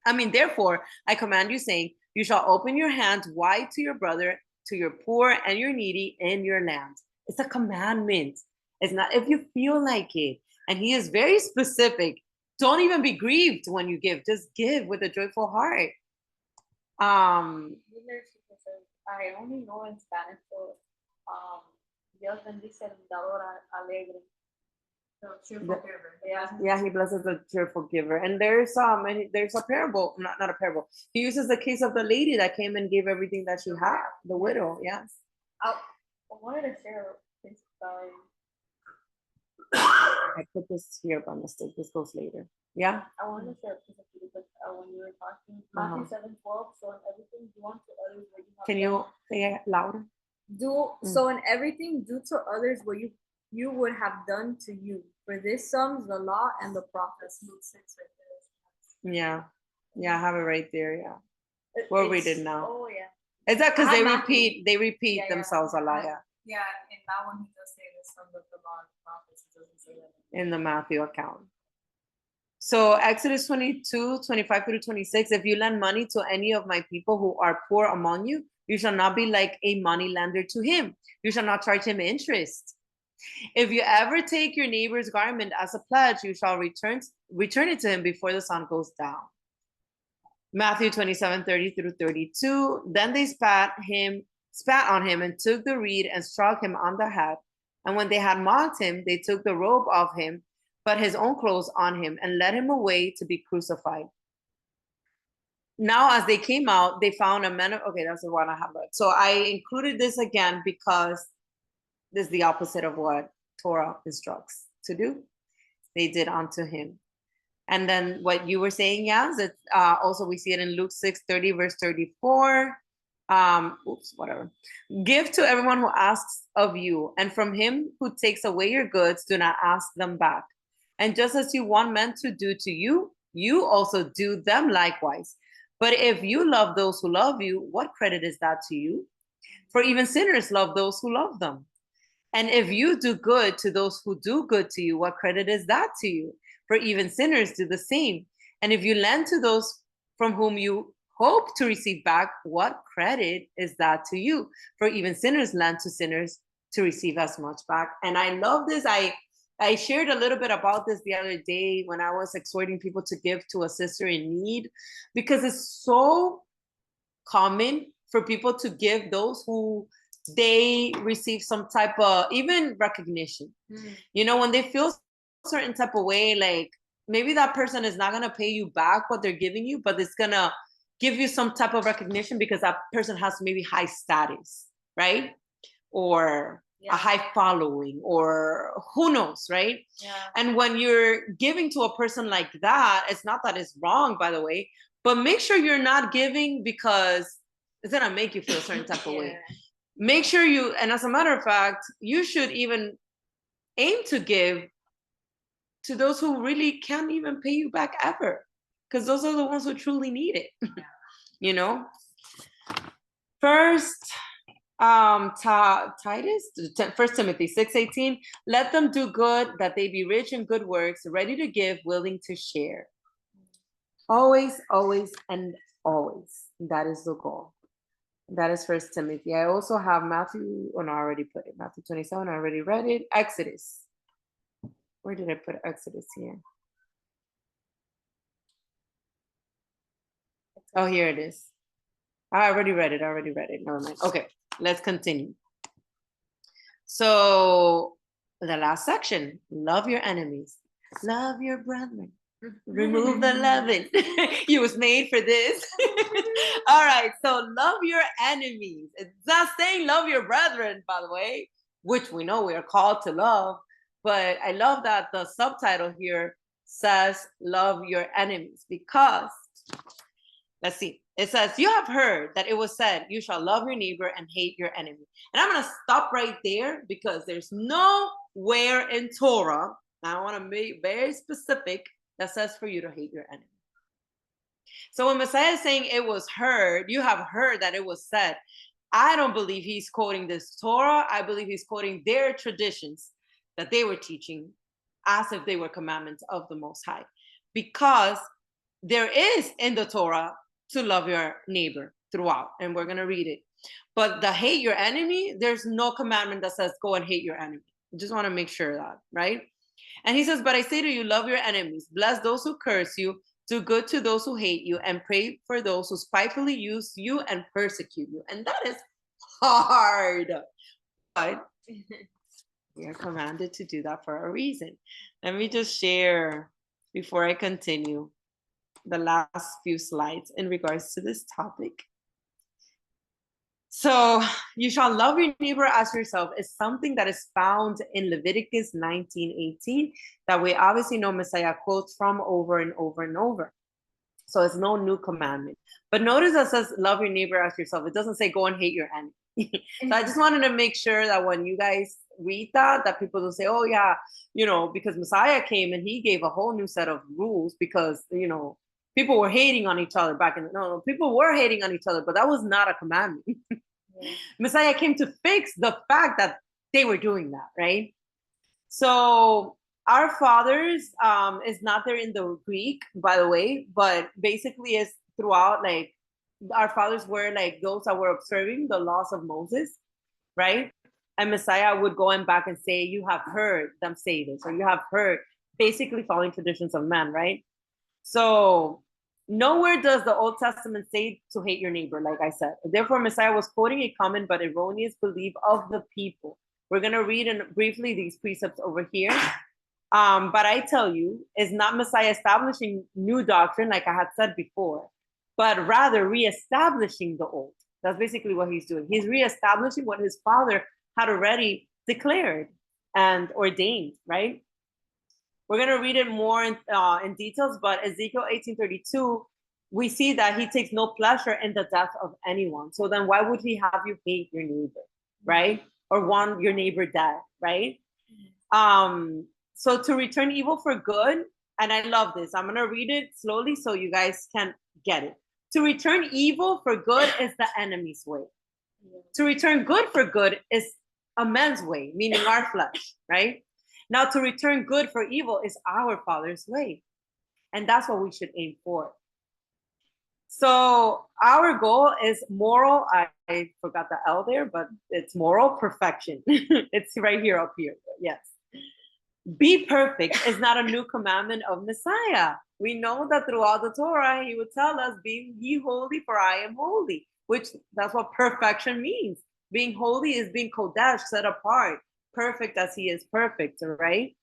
therefore I command you, saying, you shall open your hands wide to your brother, to your poor and your needy in your land. It's a commandment. It's not if you feel like it. And he is very specific. Don't even be grieved when you give. Just give with a joyful heart. I only know in Spanish, so Dios bendice el dador alegre. So cheerful giver. Yeah, he blesses the cheerful giver. And there's a parable, not a parable. He uses the case of the lady that came and gave everything that she had, the widow. Yes. I wanted to share this story. I put this here by mistake. This goes later. Yeah. I wanted to share a piece of because when you were talking, Matthew 7:12. So in everything do unto others what you have. Can you say it louder? So in everything do to others what you would have done to you. For this sums the law and the prophets. Luke 6 right there. Yeah. Yeah, I have it right there. Yeah. We'll read it now. Oh yeah. Is that because I they have repeat Yeah, themselves a lot? Yeah. Yeah, in that one he does say the sons of the law and the prophets. He doesn't say that. In the Matthew account. So Exodus 22, 25 through 26, if you lend money to any of my people who are poor among you, you shall not be like a money lender to him. You shall not charge him interest. If you ever take your neighbor's garment as a pledge, you shall return it to him before the sun goes down. Matthew 27, 30 through 32. Then they spat on him and took the reed and struck him on the head. And when they had mocked him, they took the robe off him, put his own clothes on him, and led him away to be crucified. Now, as they came out, they found a man. Okay, that's the one I have read. So I included this again because this is the opposite of what Torah instructs to do. They did unto him. And then what you were saying, yes, it's also we see it in Luke 6:30, verse 34. Whatever. Give to everyone who asks of you, and from him who takes away your goods, do not ask them back. And just as you want men to do to you, you also do them likewise. But if you love those who love you, what credit is that to you? For even sinners love those who love them. And if you do good to those who do good to you, what credit is that to you? For even sinners do the same. And if you lend to those from whom you hope to receive back, what credit is that to you? For even sinners lend to sinners to receive as much back. And I love this. I shared a little bit about this the other day when I was exhorting people to give to a sister in need, because it's so common for people to give those who they receive some type of even recognition. You know, when they feel a certain type of way, like maybe that person is not going to pay you back what they're giving you, but it's going to give you some type of recognition because that person has maybe high status, right? Or a high following, or who knows, right? And when you're giving to a person like that, it's not that it's wrong, by the way, but make sure you're not giving because it's gonna make you feel a certain type of way. Make sure you, and as a matter of fact, you should even aim to give to those who really can't even pay you back ever, because those are the ones who truly need it. You know. First Timothy 6:18, let them do good, that they be rich in good works, ready to give, willing to share. Always, always, and always. That is the goal. That is First Timothy. I also have Matthew. Oh no, I already put it. Matthew 27. I already read it. Exodus. Where did I put Exodus here? Oh, here it is. I already read it. Never mind. Okay. Let's continue. So the last section, love your enemies, love your brethren, remove the leaven. You was made for this. All right, so love your enemies. It's not saying love your brethren, by the way, which we know we are called to love, but I love that the subtitle here says love your enemies, because let's see. It says, you have heard that it was said, you shall love your neighbor and hate your enemy. And I'm going to stop right there because there's nowhere in Torah, I want to be very specific, that says for you to hate your enemy. So when Messiah is saying it was heard, you have heard that it was said, I don't believe he's quoting this Torah. I believe he's quoting their traditions that they were teaching as if they were commandments of the Most High. Because there is in the Torah to love your neighbor throughout, and we're going to read it. But the hate your enemy, there's no commandment that says go and hate your enemy. I just want to make sure that, right? And he says, but I say to you, love your enemies, bless those who curse you, Do good to those who hate you and pray for those who spitefully use you and persecute you. And that is hard. But we are commanded to do that for a reason. Let me just share before I continue the last few slides in regards to this topic. So, you shall love your neighbor as yourself is something that is found in Leviticus 19:18 that we obviously know Messiah quotes from over and over and over. So it's no new commandment. But notice that says love your neighbor as yourself. It doesn't say go and hate your enemy. So I just wanted to make sure that when you guys read that people don't say, oh yeah, because Messiah came and he gave a whole new set of rules because, people were hating on each other back in no, people were hating on each other, but that was not a commandment. Messiah came to fix the fact that they were doing that, right? So our fathers is not there in the Greek, by the way, but basically is throughout, like, our fathers were like those that were observing the laws of Moses, right? And Messiah would go in back and say, you have heard them say this, or you have heard, basically following traditions of man, right? So nowhere does the Old Testament say to hate your neighbor, like I said. Therefore, Messiah was quoting a common but erroneous belief of the people. We're going to read briefly these precepts over here. But I tell you, is not Messiah establishing new doctrine, like I had said before, but rather reestablishing the old. That's basically what he's doing. He's reestablishing what his father had already declared and ordained, right? We're going to read it more in details, but Ezekiel 18:32, we see that he takes no pleasure in the death of anyone. So then why would he have you hate your neighbor, right? Or want your neighbor dead, right? So to return evil for good, and I love this. I'm going to read it slowly so you guys can get it. To return evil for good is the enemy's way. To return good for good is a man's way, meaning our flesh, right? Now, to return good for evil is our Father's way. And that's what we should aim for. So our goal is moral, I forgot the L there, but it's moral perfection. It's right here up here, yes. Be perfect is not a new commandment of Messiah. We know that throughout the Torah, he would tell us, be ye holy for I am holy, which that's what perfection means. Being holy is being kodesh, set apart, perfect as he is perfect, right?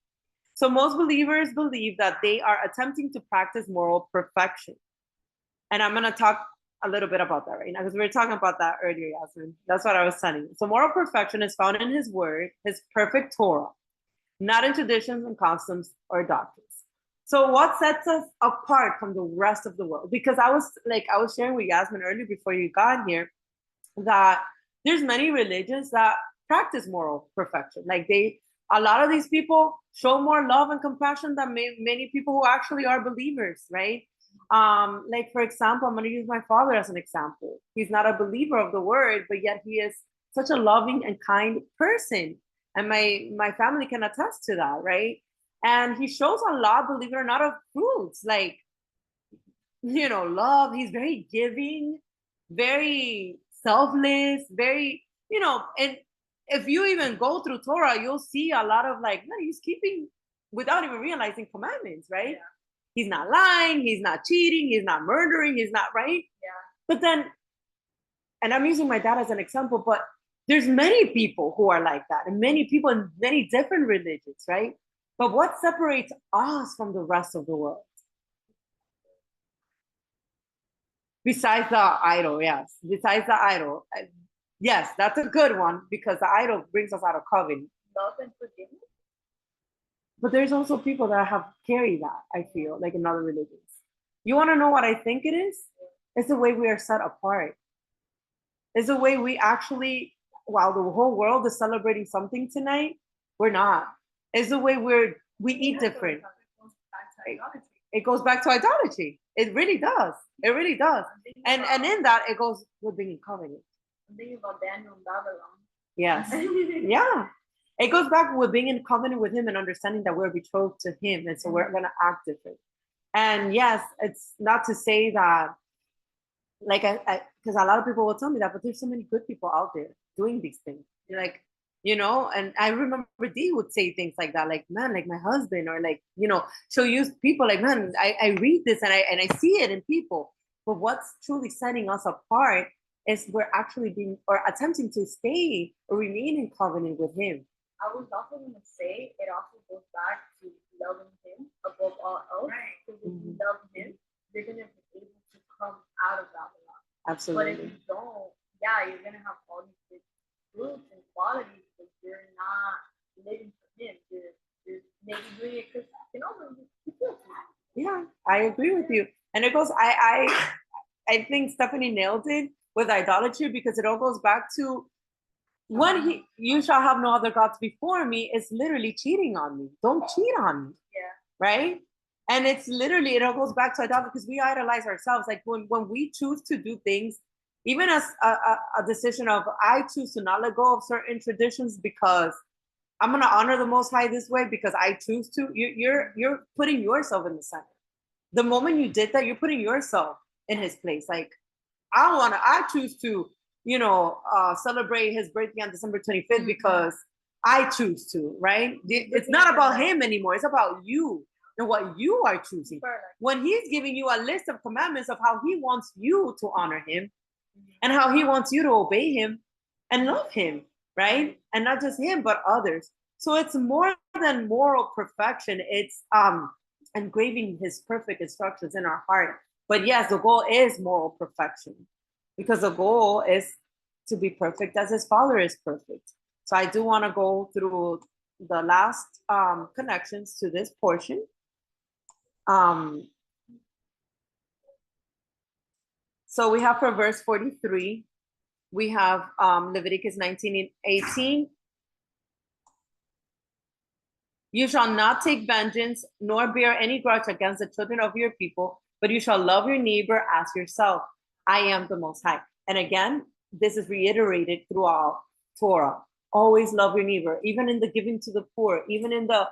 So most believers believe that they are attempting to practice moral perfection. And I'm going to talk a little bit about that right now, because we were talking about that earlier, Yasmin. That's what I was telling you. So moral perfection is found in his word, his perfect Torah, not in traditions and customs or doctrines. So what sets us apart from the rest of the world? Because I was sharing with Yasmin earlier before you got here that there's many religions that practice moral perfection. Like a lot of these people show more love and compassion than many people who actually are believers, right? Like, for example, I'm going to use my father as an example. He's not a believer of the word, but yet he is such a loving and kind person. And my family can attest to that, right? And he shows a lot, believe it or not, of fruits, like, love. He's very giving, very selfless, very, and if you even go through Torah, you'll see a lot of like, man, he's keeping, without even realizing, commandments, right? Yeah. He's not lying, he's not cheating, he's not murdering, he's not, right? Yeah. But then, and I'm using my dad as an example, but there's many people who are like that, and many people in many different religions, right? But what separates us from the rest of the world? Besides the idol, yes. Besides the idol. Yes, that's a good one, because the idol brings us out of covenant. Love and forgiveness. But there's also people that have carried that, I feel, like in other religions. You want to know what I think it is? It's the way we are set apart. It's the way we actually, while the whole world is celebrating something tonight, we're not. It's the way we eat different. It goes back to idolatry. It really does. It really does. And in that, it goes with being in covenant. I'm thinking about Daniel and Babylon. Yes. Yeah. It goes back with being in covenant with him and understanding that we're betrothed to him. And so we're going to act different. And yes, it's not to say that, like, because a lot of people will tell me that, but there's so many good people out there doing these things. You're like, you know. And I remember Dee would say things like that, like, man, like my husband, or like, you know, she'll use people like, man, I read this and I see it in people. But what's truly setting us apart is we're actually being or attempting to stay or remain in covenant with him. I was also going to say it also goes back to loving him above all else. Because if you love him, you're going to be able to come out of that a lot. Absolutely. But if you don't, yeah, you're going to have all these good fruits and qualities, but you're not living for him. You're maybe doing it because, you know, you feel it. Yeah, I agree with you. And it goes, I think Stephanie nailed it with idolatry, because it all goes back to when you shall have no other gods before me is literally cheating on me. Don't cheat on me. Yeah. Right? And it's literally, it all goes back to idolatry, because we idolize ourselves. Like when we choose to do things, even as a decision of, I choose to not let go of certain traditions because I'm going to honor the Most High this way because I choose to, you're putting yourself in the center. The moment you did that, you're putting yourself in his place. Like, I choose to, you know, celebrate his birthday on December 25th because I choose to, right? It's not about him anymore. It's about you and what you are choosing. When he's giving you a list of commandments of how he wants you to honor him and how he wants you to obey him and love him, right? And not just him, but others. So it's more than moral perfection. It's engraving his perfect instructions in our heart. But yes, the goal is moral perfection, because the goal is to be perfect as his Father is perfect. So I do want to go through the last connections to this portion. So we have for verse 43, we have Leviticus 19:18. You shall not take vengeance, nor bear any grudge against the children of your people, but you shall love your neighbor as yourself. I am the Most High. And again, this is reiterated throughout Torah. Always love your neighbor, even in the giving to the poor, even in the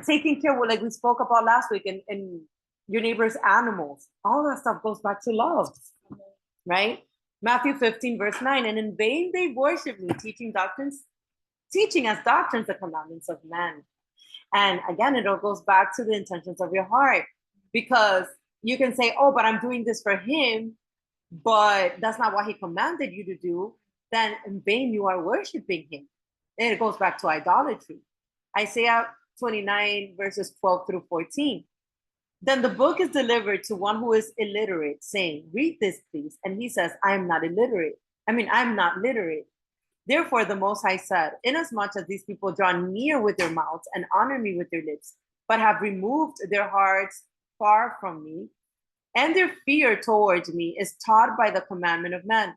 taking care, like we spoke about last week, and your neighbor's animals. All that stuff goes back to love, right? Matthew 15, verse 9, and in vain they worship me, teaching as doctrines the commandments of men. And again, it all goes back to the intentions of your heart, because you can say, oh, but I'm doing this for him, but that's not what he commanded you to do. Then in vain you are worshiping him. And it goes back to idolatry. Isaiah 29, verses 12 through 14. Then the book is delivered to one who is illiterate, saying, read this, please. And he says, I'm not literate. Therefore, the Most High said, inasmuch as these people draw near with their mouths and honor me with their lips, but have removed their hearts far from me, and their fear towards me is taught by the commandment of men.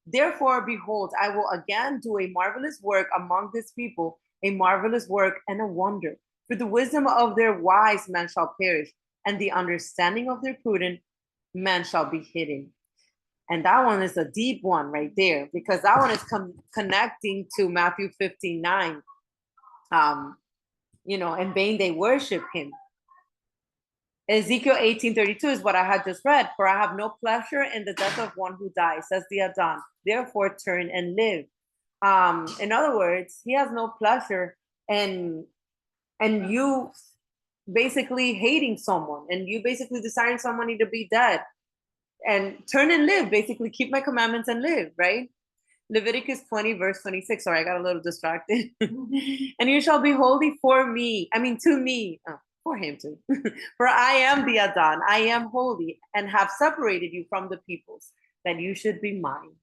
Therefore, behold, I will again do a marvelous work among this people, a marvelous work and a wonder. For the wisdom of their wise men shall perish, and the understanding of their prudent men shall be hidden. And that one is a deep one right there, because that one is connecting to Matthew 15:9. You know, in vain they worship him. Ezekiel 18:32 is what I had just read. For I have no pleasure in the death of one who dies, says the Adon. Therefore turn and live. In other words, he has no pleasure in you basically hating someone, and you basically desiring somebody to be dead. And turn and live, basically keep my commandments and live, right? Leviticus 20, verse 26. Sorry, I got a little distracted. And you shall be holy to me, for him too. For I am the Adon, I am holy, and have separated you from the peoples, that you should be mine.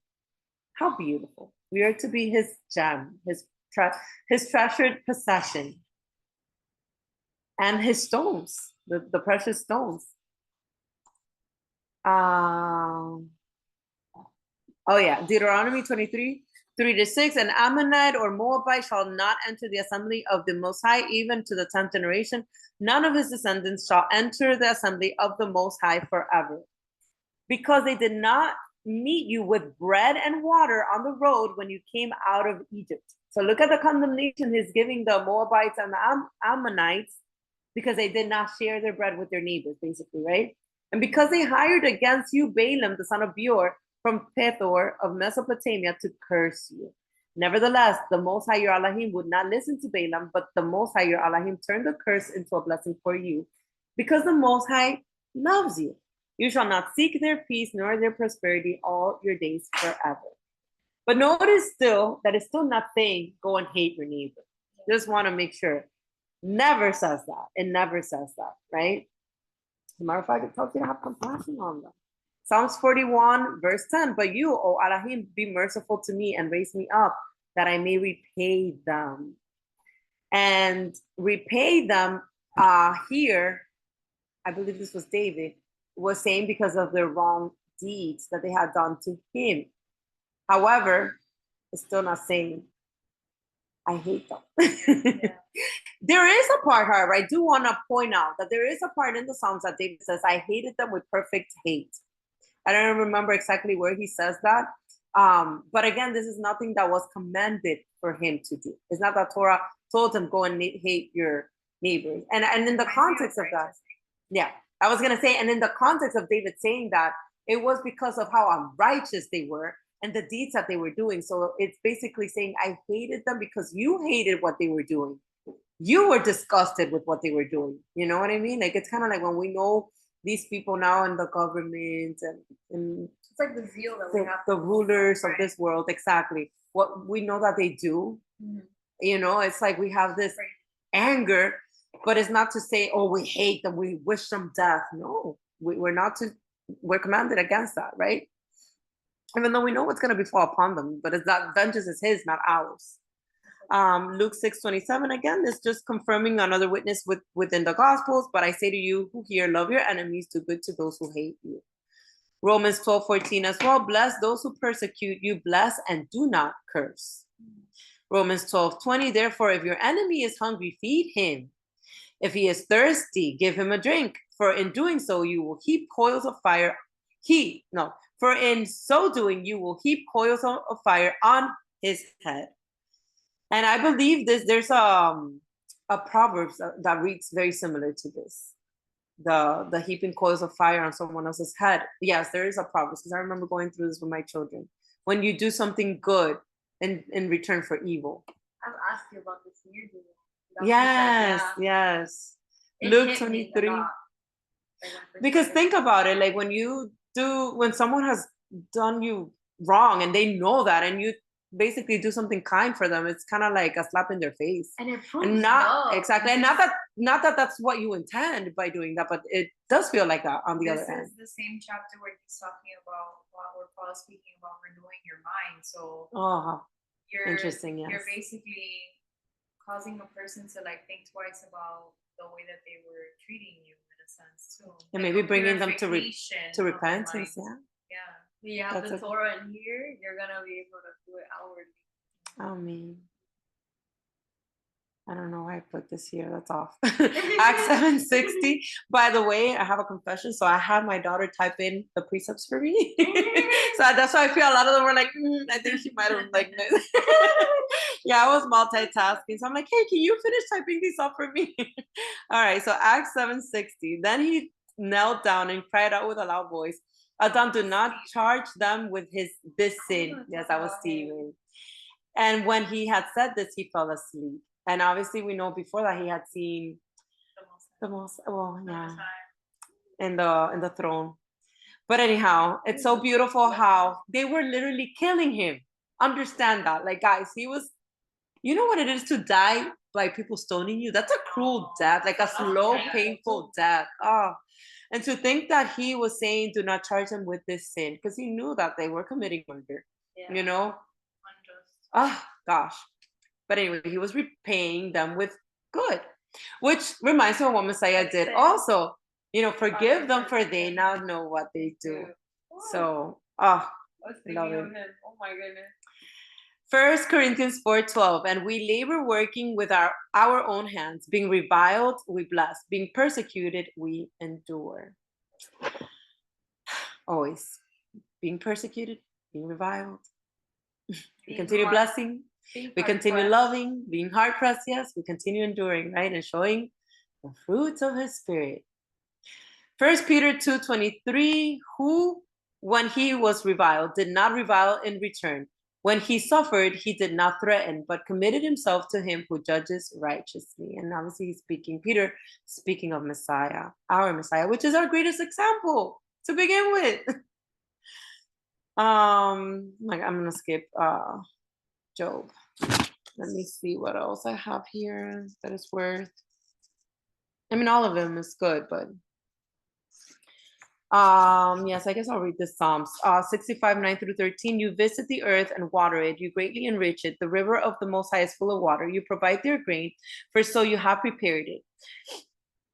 How beautiful. We are to be his gem, his treasured possession, and his stones, the precious stones. Deuteronomy 23:3-6. An Ammonite or Moabite shall not enter the assembly of the Most High, even to the 10th generation. None of his descendants shall enter the assembly of the Most High forever, because they did not meet you with bread and water on the road when you came out of Egypt. So look at the condemnation he's giving the Moabites and the Ammonites, because they did not share their bread with their neighbors, basically, right? And because they hired against you Balaam, the son of Beor, from Pethor of Mesopotamia, to curse you. Nevertheless, the Most High your Elohim would not listen to Balaam, but the Most High your Elohim turned the curse into a blessing for you, because the Most High loves you. You shall not seek their peace nor their prosperity all your days forever. But notice still that it's still not saying go and hate your neighbor. Just want to make sure. Never says that. It never says that, right? As a matter of fact, it tells you to have compassion on them. Psalms 41, verse 10. But you, O Elohim, be merciful to me and raise me up, that I may repay them. And repay them here, I believe this was David, was saying because of their wrong deeds that they had done to him. However, it's still not saying, I hate them. Yeah. There is a part, however, I do want to point out that there is a part in the Psalms that David says, I hated them with perfect hate. I don't remember exactly where he says that. But again, this is nothing that was commanded for him to do. It's not that Torah told him, go and hate your neighbors. And in the context of that, yeah, I was going to say, and in the context of David saying that, it was because of how unrighteous they were and the deeds that they were doing. So it's basically saying, I hated them because you hated what they were doing. You were disgusted with what they were doing. You know what I mean? Like, it's kind of like when we know these people now in the government and it's like the zeal that we have. The rulers of this world, exactly. What we know that they do, you know, it's like we have this anger, but it's not to say, oh, we hate them, we wish them death. No, we're commanded against that, right? Even though we know what's going to befall upon them, but it's that vengeance is his, not ours. Luke 6:27 again is just confirming another witness within the Gospels. But I say to you who hear, love your enemies, do good to those who hate you. Romans 12:14 as well. Bless those who persecute you, bless and do not curse. Romans 12:20. Therefore, if your enemy is hungry, feed him. If he is thirsty, give him a drink. For in doing so, you will heap coils of fire. For in so doing, you will heap coils of fire on his head. And I believe there's a Proverbs that reads very similar to this. The heaping coils of fire on someone else's head. Yes, there is a Proverbs, because I remember going through this with my children. When you do something good in return for evil. I've asked you about this year. Yes. Luke 23. Because think about it, like when someone has done you wrong and they know that, and you basically do something kind for them, it's kind of like a slap in their face. And it proves exactly, and not that that's what you intend by doing that, but it does feel like that on the other end. This is the same chapter where he's talking about where Paul is speaking about renewing your mind. So interesting. Yes. You're basically causing a person to like think twice about the way that they were treating you in a sense too. And maybe bringing them to repentance. Yeah. You have the Torah in here, you're gonna be able to do it outwardly. I mean, I don't know why I put this here. That's off. Acts 7:60. By the way, I have a confession. So I had my daughter type in the precepts for me. So that's why I feel a lot of them were like, I think she might have like this. Yeah, I was multitasking. So I'm like, hey, can you finish typing these up for me? All right. So Acts 7:60. Then he knelt down and cried out with a loud voice, Adam, do not charge them with this sin. Yes, that was Stephen. And when he had said this, he fell asleep. And obviously, we know before that he had seen the most, in the throne. But anyhow, it's so beautiful how they were literally killing him. Understand that, like, guys, you know what it is to die by people stoning you? That's a cruel death, like a slow, painful death. And to think that he was saying, do not charge them with this sin, because he knew that they were committing murder, you know? Gosh. But anyway, he was repaying them with good, which reminds me of what Messiah did also. You know, forgive them for they now know what they do. So, love it. Oh my goodness. 1 Corinthians 4:12, and we labor working with our own hands, being reviled, we bless, being persecuted, we endure. Always being persecuted, being reviled. We continue blessing, we continue loving, being hard pressed, yes, we continue enduring, right? And showing the fruits of his spirit. 1 Peter 2:23, who, when he was reviled, did not revile in return. When he suffered, he did not threaten, but committed himself to him who judges righteously. And obviously he's speaking, Peter, speaking of Messiah, our Messiah, which is our greatest example to begin with. Like I'm gonna skip Job. Let me see what else I have here that is worth. I mean, all of them is good, but yes, I guess I'll read the Psalms. 65, 9 through 13. You visit the earth and water it. You greatly enrich it. The river of the Most High is full of water. You provide their grain, for so you have prepared it.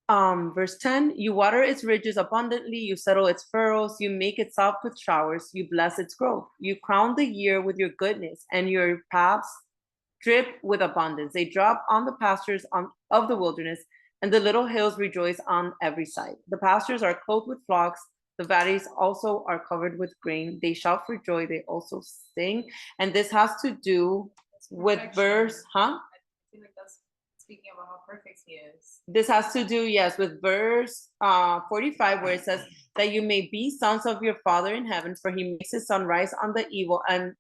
Verse 10, you water its ridges abundantly. You settle its furrows. You make it soft with showers. You bless its growth. You crown the year with your goodness, and your paths drip with abundance. They drop on the pastures of the wilderness, and the little hills rejoice on every side. The pastures are clothed with flocks. The valleys also are covered with grain. They shout for joy. They also sing. And this has to do with verse, I feel like that's speaking about how perfect he is. This has to do, yes, with verse 45, where it says that you may be sons of your Father in heaven, for he makes his sun rise on the evil and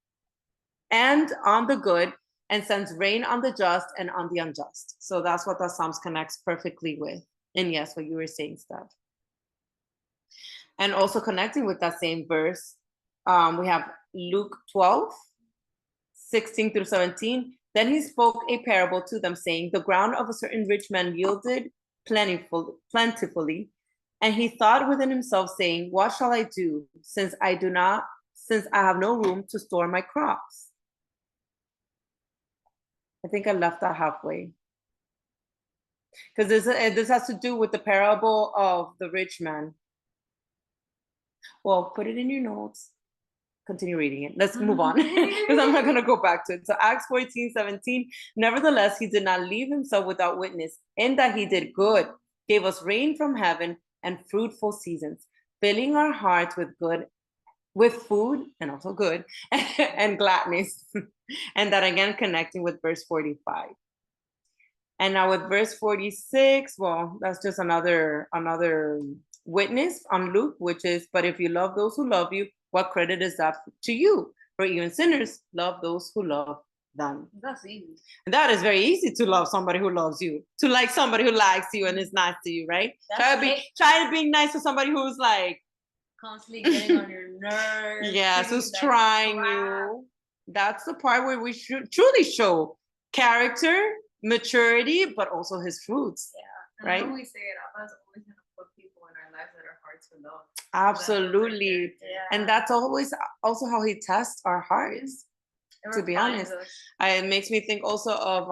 on the good, and sends rain on the just and on the unjust. So that's what the Psalms connects perfectly with. And yes, what you were saying, Steph. And also connecting with that same verse, we have Luke 12, 16 through 17. Then he spoke a parable to them, saying, the ground of a certain rich man yielded plentifully. And he thought within himself, saying, what shall I do, since I have no room to store my crops? I think I left that halfway. Because this has to do with the parable of the rich man. Well, put it in your notes. Continue reading it. Let's move on, because I'm not going to go back to it. So Acts 14, 17. Nevertheless, he did not leave himself without witness, in that he did good, gave us rain from heaven and fruitful seasons, filling our hearts with food and also good and gladness. And that again connecting with verse 45. And now with verse 46, well, that's just another witness on Luke, which is, but if you love those who love you, what credit is that to you? For even sinners love those who love them. That's easy. And that is very easy, to love somebody who loves you, to like somebody who likes you and is nice to you, right? Try to be nice to somebody who's like constantly getting on your nerves. Yes, who's trying you. That's the part where we should truly show character, maturity, but also his fruits. Yeah. Right? I always say it, Abba's always going to put people in our lives that are hard to love. Absolutely. Yeah. And that's always also how he tests our hearts, to be honest. It makes me think also of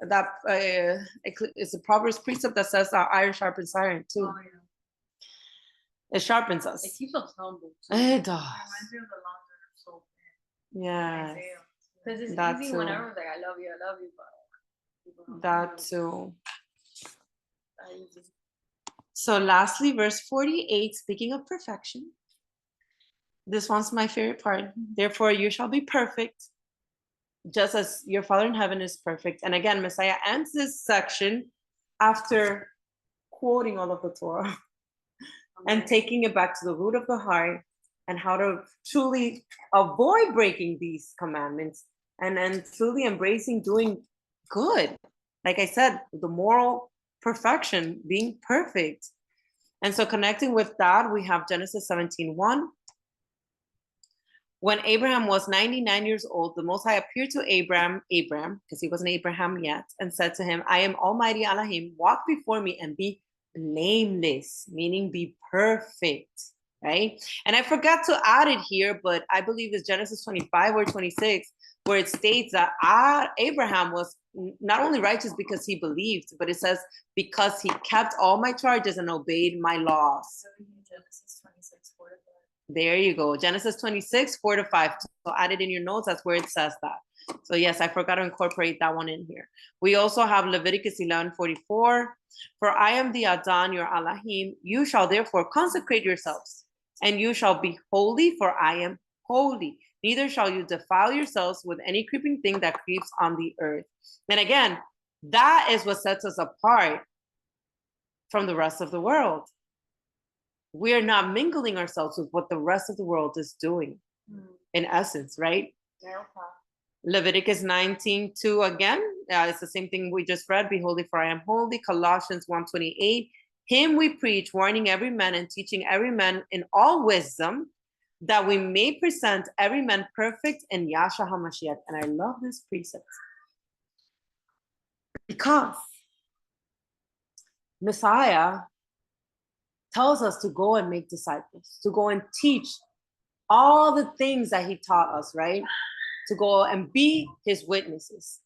that it's a Proverbs precept that says iron sharpens iron too. Oh, yeah. It sharpens us. It keeps us humble It too. does. It reminds me of the long-term soul. Yes. Because it's That easy too. when everyone's like, I love you, but That too. that easy. So lastly, verse 48, speaking of perfection. This one's my favorite part. Therefore, you shall be perfect, just as your Father in heaven is perfect. And again, Messiah ends this section after quoting all of the Torah and taking it back to the root of the heart and how to truly avoid breaking these commandments and truly embracing doing good. Like I said, the moral perfection, being perfect. And so connecting with that, we have Genesis 17:1. When Abraham was 99 years old, the Most High appeared to Abram, because he wasn't Abraham yet, and said to him, I am Almighty Elohim, walk before me and be blameless, meaning be perfect, right? And I forgot to add it here, but I believe it's Genesis 25 or 26, where it states that Abraham was not only righteous because he believed, but it says because he kept all my charges and obeyed my laws. Genesis 26, 4 to 5. There you go. Genesis 26, 4 to 5. So add it in your notes. That's where it says that. So yes, I forgot to incorporate that one in here. We also have Leviticus 11:44. For I am the Adon, your Elohim. You shall therefore consecrate yourselves, and you shall be holy, for I am holy. Neither shall you defile yourselves with any creeping thing that creeps on the earth. And again, that is what sets us apart from the rest of the world. We are not mingling ourselves with what the rest of the world is doing, in essence, right? Leviticus 19:2 again. It's the same thing we just read. Be holy, for I am holy. Colossians 1:28. Him we preach, warning every man and teaching every man in all wisdom, that we may present every man perfect in Yahshua HaMashiach. And I love this precept because Messiah tells us to go and make disciples, to go and teach all the things that he taught us, right? To go and be his witnesses.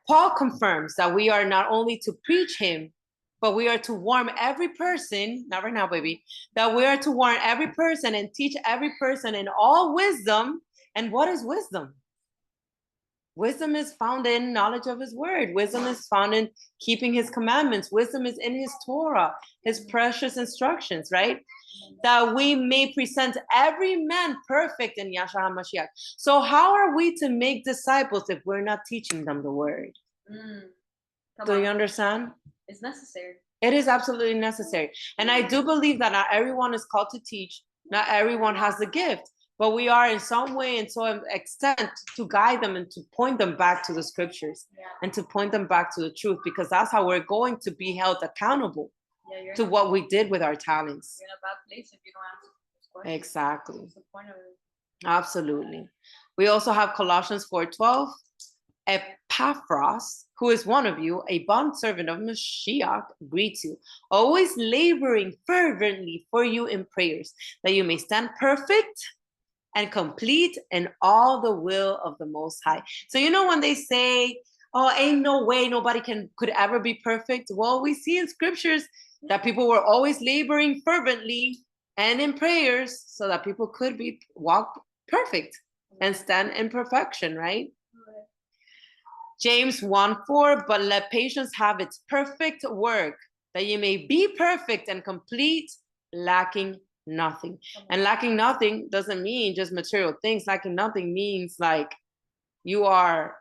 Paul confirms that we are not only to preach him, but we are to warn every person, not right now, baby, that we are to warn every person and teach every person in all wisdom. And what is wisdom? Wisdom is found in knowledge of his word. Wisdom is found in keeping his commandments. Wisdom is in his Torah, his precious instructions, right? That we may present every man perfect in Yahshua HaMashiach. So how are we to make disciples if we're not teaching them the word? Do you understand? It's necessary. It is absolutely necessary. And I do believe that not everyone is called to teach. Not everyone has the gift. But we are in some way and some extent to guide them and to point them back to the scriptures and to point them back to the truth, because that's how we're going to be held accountable to what we did with our talents. You're in a bad place if you don't answer this question. Exactly. What's the point of it? Absolutely. We also have Colossians 4:12. Epaphras, who is one of you, a bondservant of Mashiach, greets you, always laboring fervently for you in prayers, that you may stand perfect and complete in all the will of the Most High. So you know when they say, oh, ain't no way nobody could ever be perfect. Well, we see in scriptures that people were always laboring fervently and in prayers so that people could walk perfect and stand in perfection, right? James 1:4, but let patience have its perfect work, that you may be perfect and complete, lacking nothing. And lacking nothing doesn't mean just material things. Lacking nothing means like you are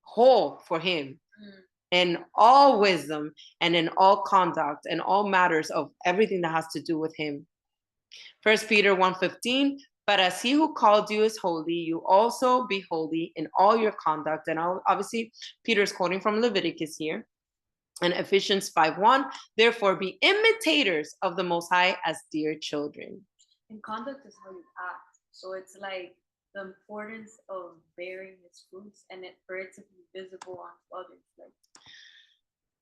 whole for him in all wisdom and in all conduct and all matters of everything that has to do with him. 1 Peter 1:15, but as he who called you is holy, you also be holy in all your conduct. And obviously, Peter's quoting from Leviticus here. And Ephesians 5:1, therefore be imitators of the Most High as dear children. And conduct is how you act. So it's like the importance of bearing its fruits and for it to be visible on others. Like,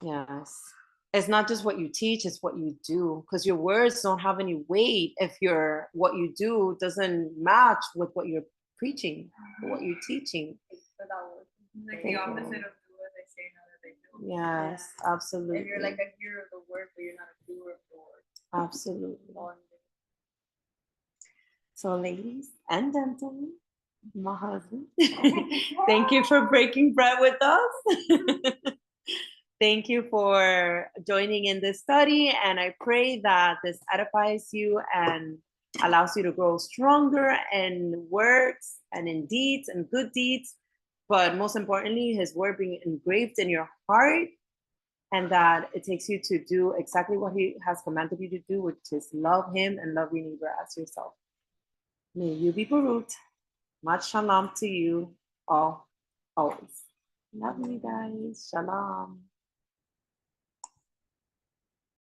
yes. It's not just what you teach, it's what you do. Because your words don't have any weight if what you do doesn't match with what you're preaching, or what you're teaching. Like the opposite of do what they say, not what they do. Yes, absolutely. And you're like a hearer of the word, but you're not a doer of the word. Absolutely. So, ladies and gentlemen, my husband, thank you for breaking bread with us. Thank you for joining in this study, and I pray that this edifies you and allows you to grow stronger in words and in deeds and good deeds, but most importantly, his word being engraved in your heart, and that it takes you to do exactly what he has commanded you to do, which is love him and love your neighbor as yourself. May you be Baruch. Much shalom to you all, always. Love you guys. Shalom.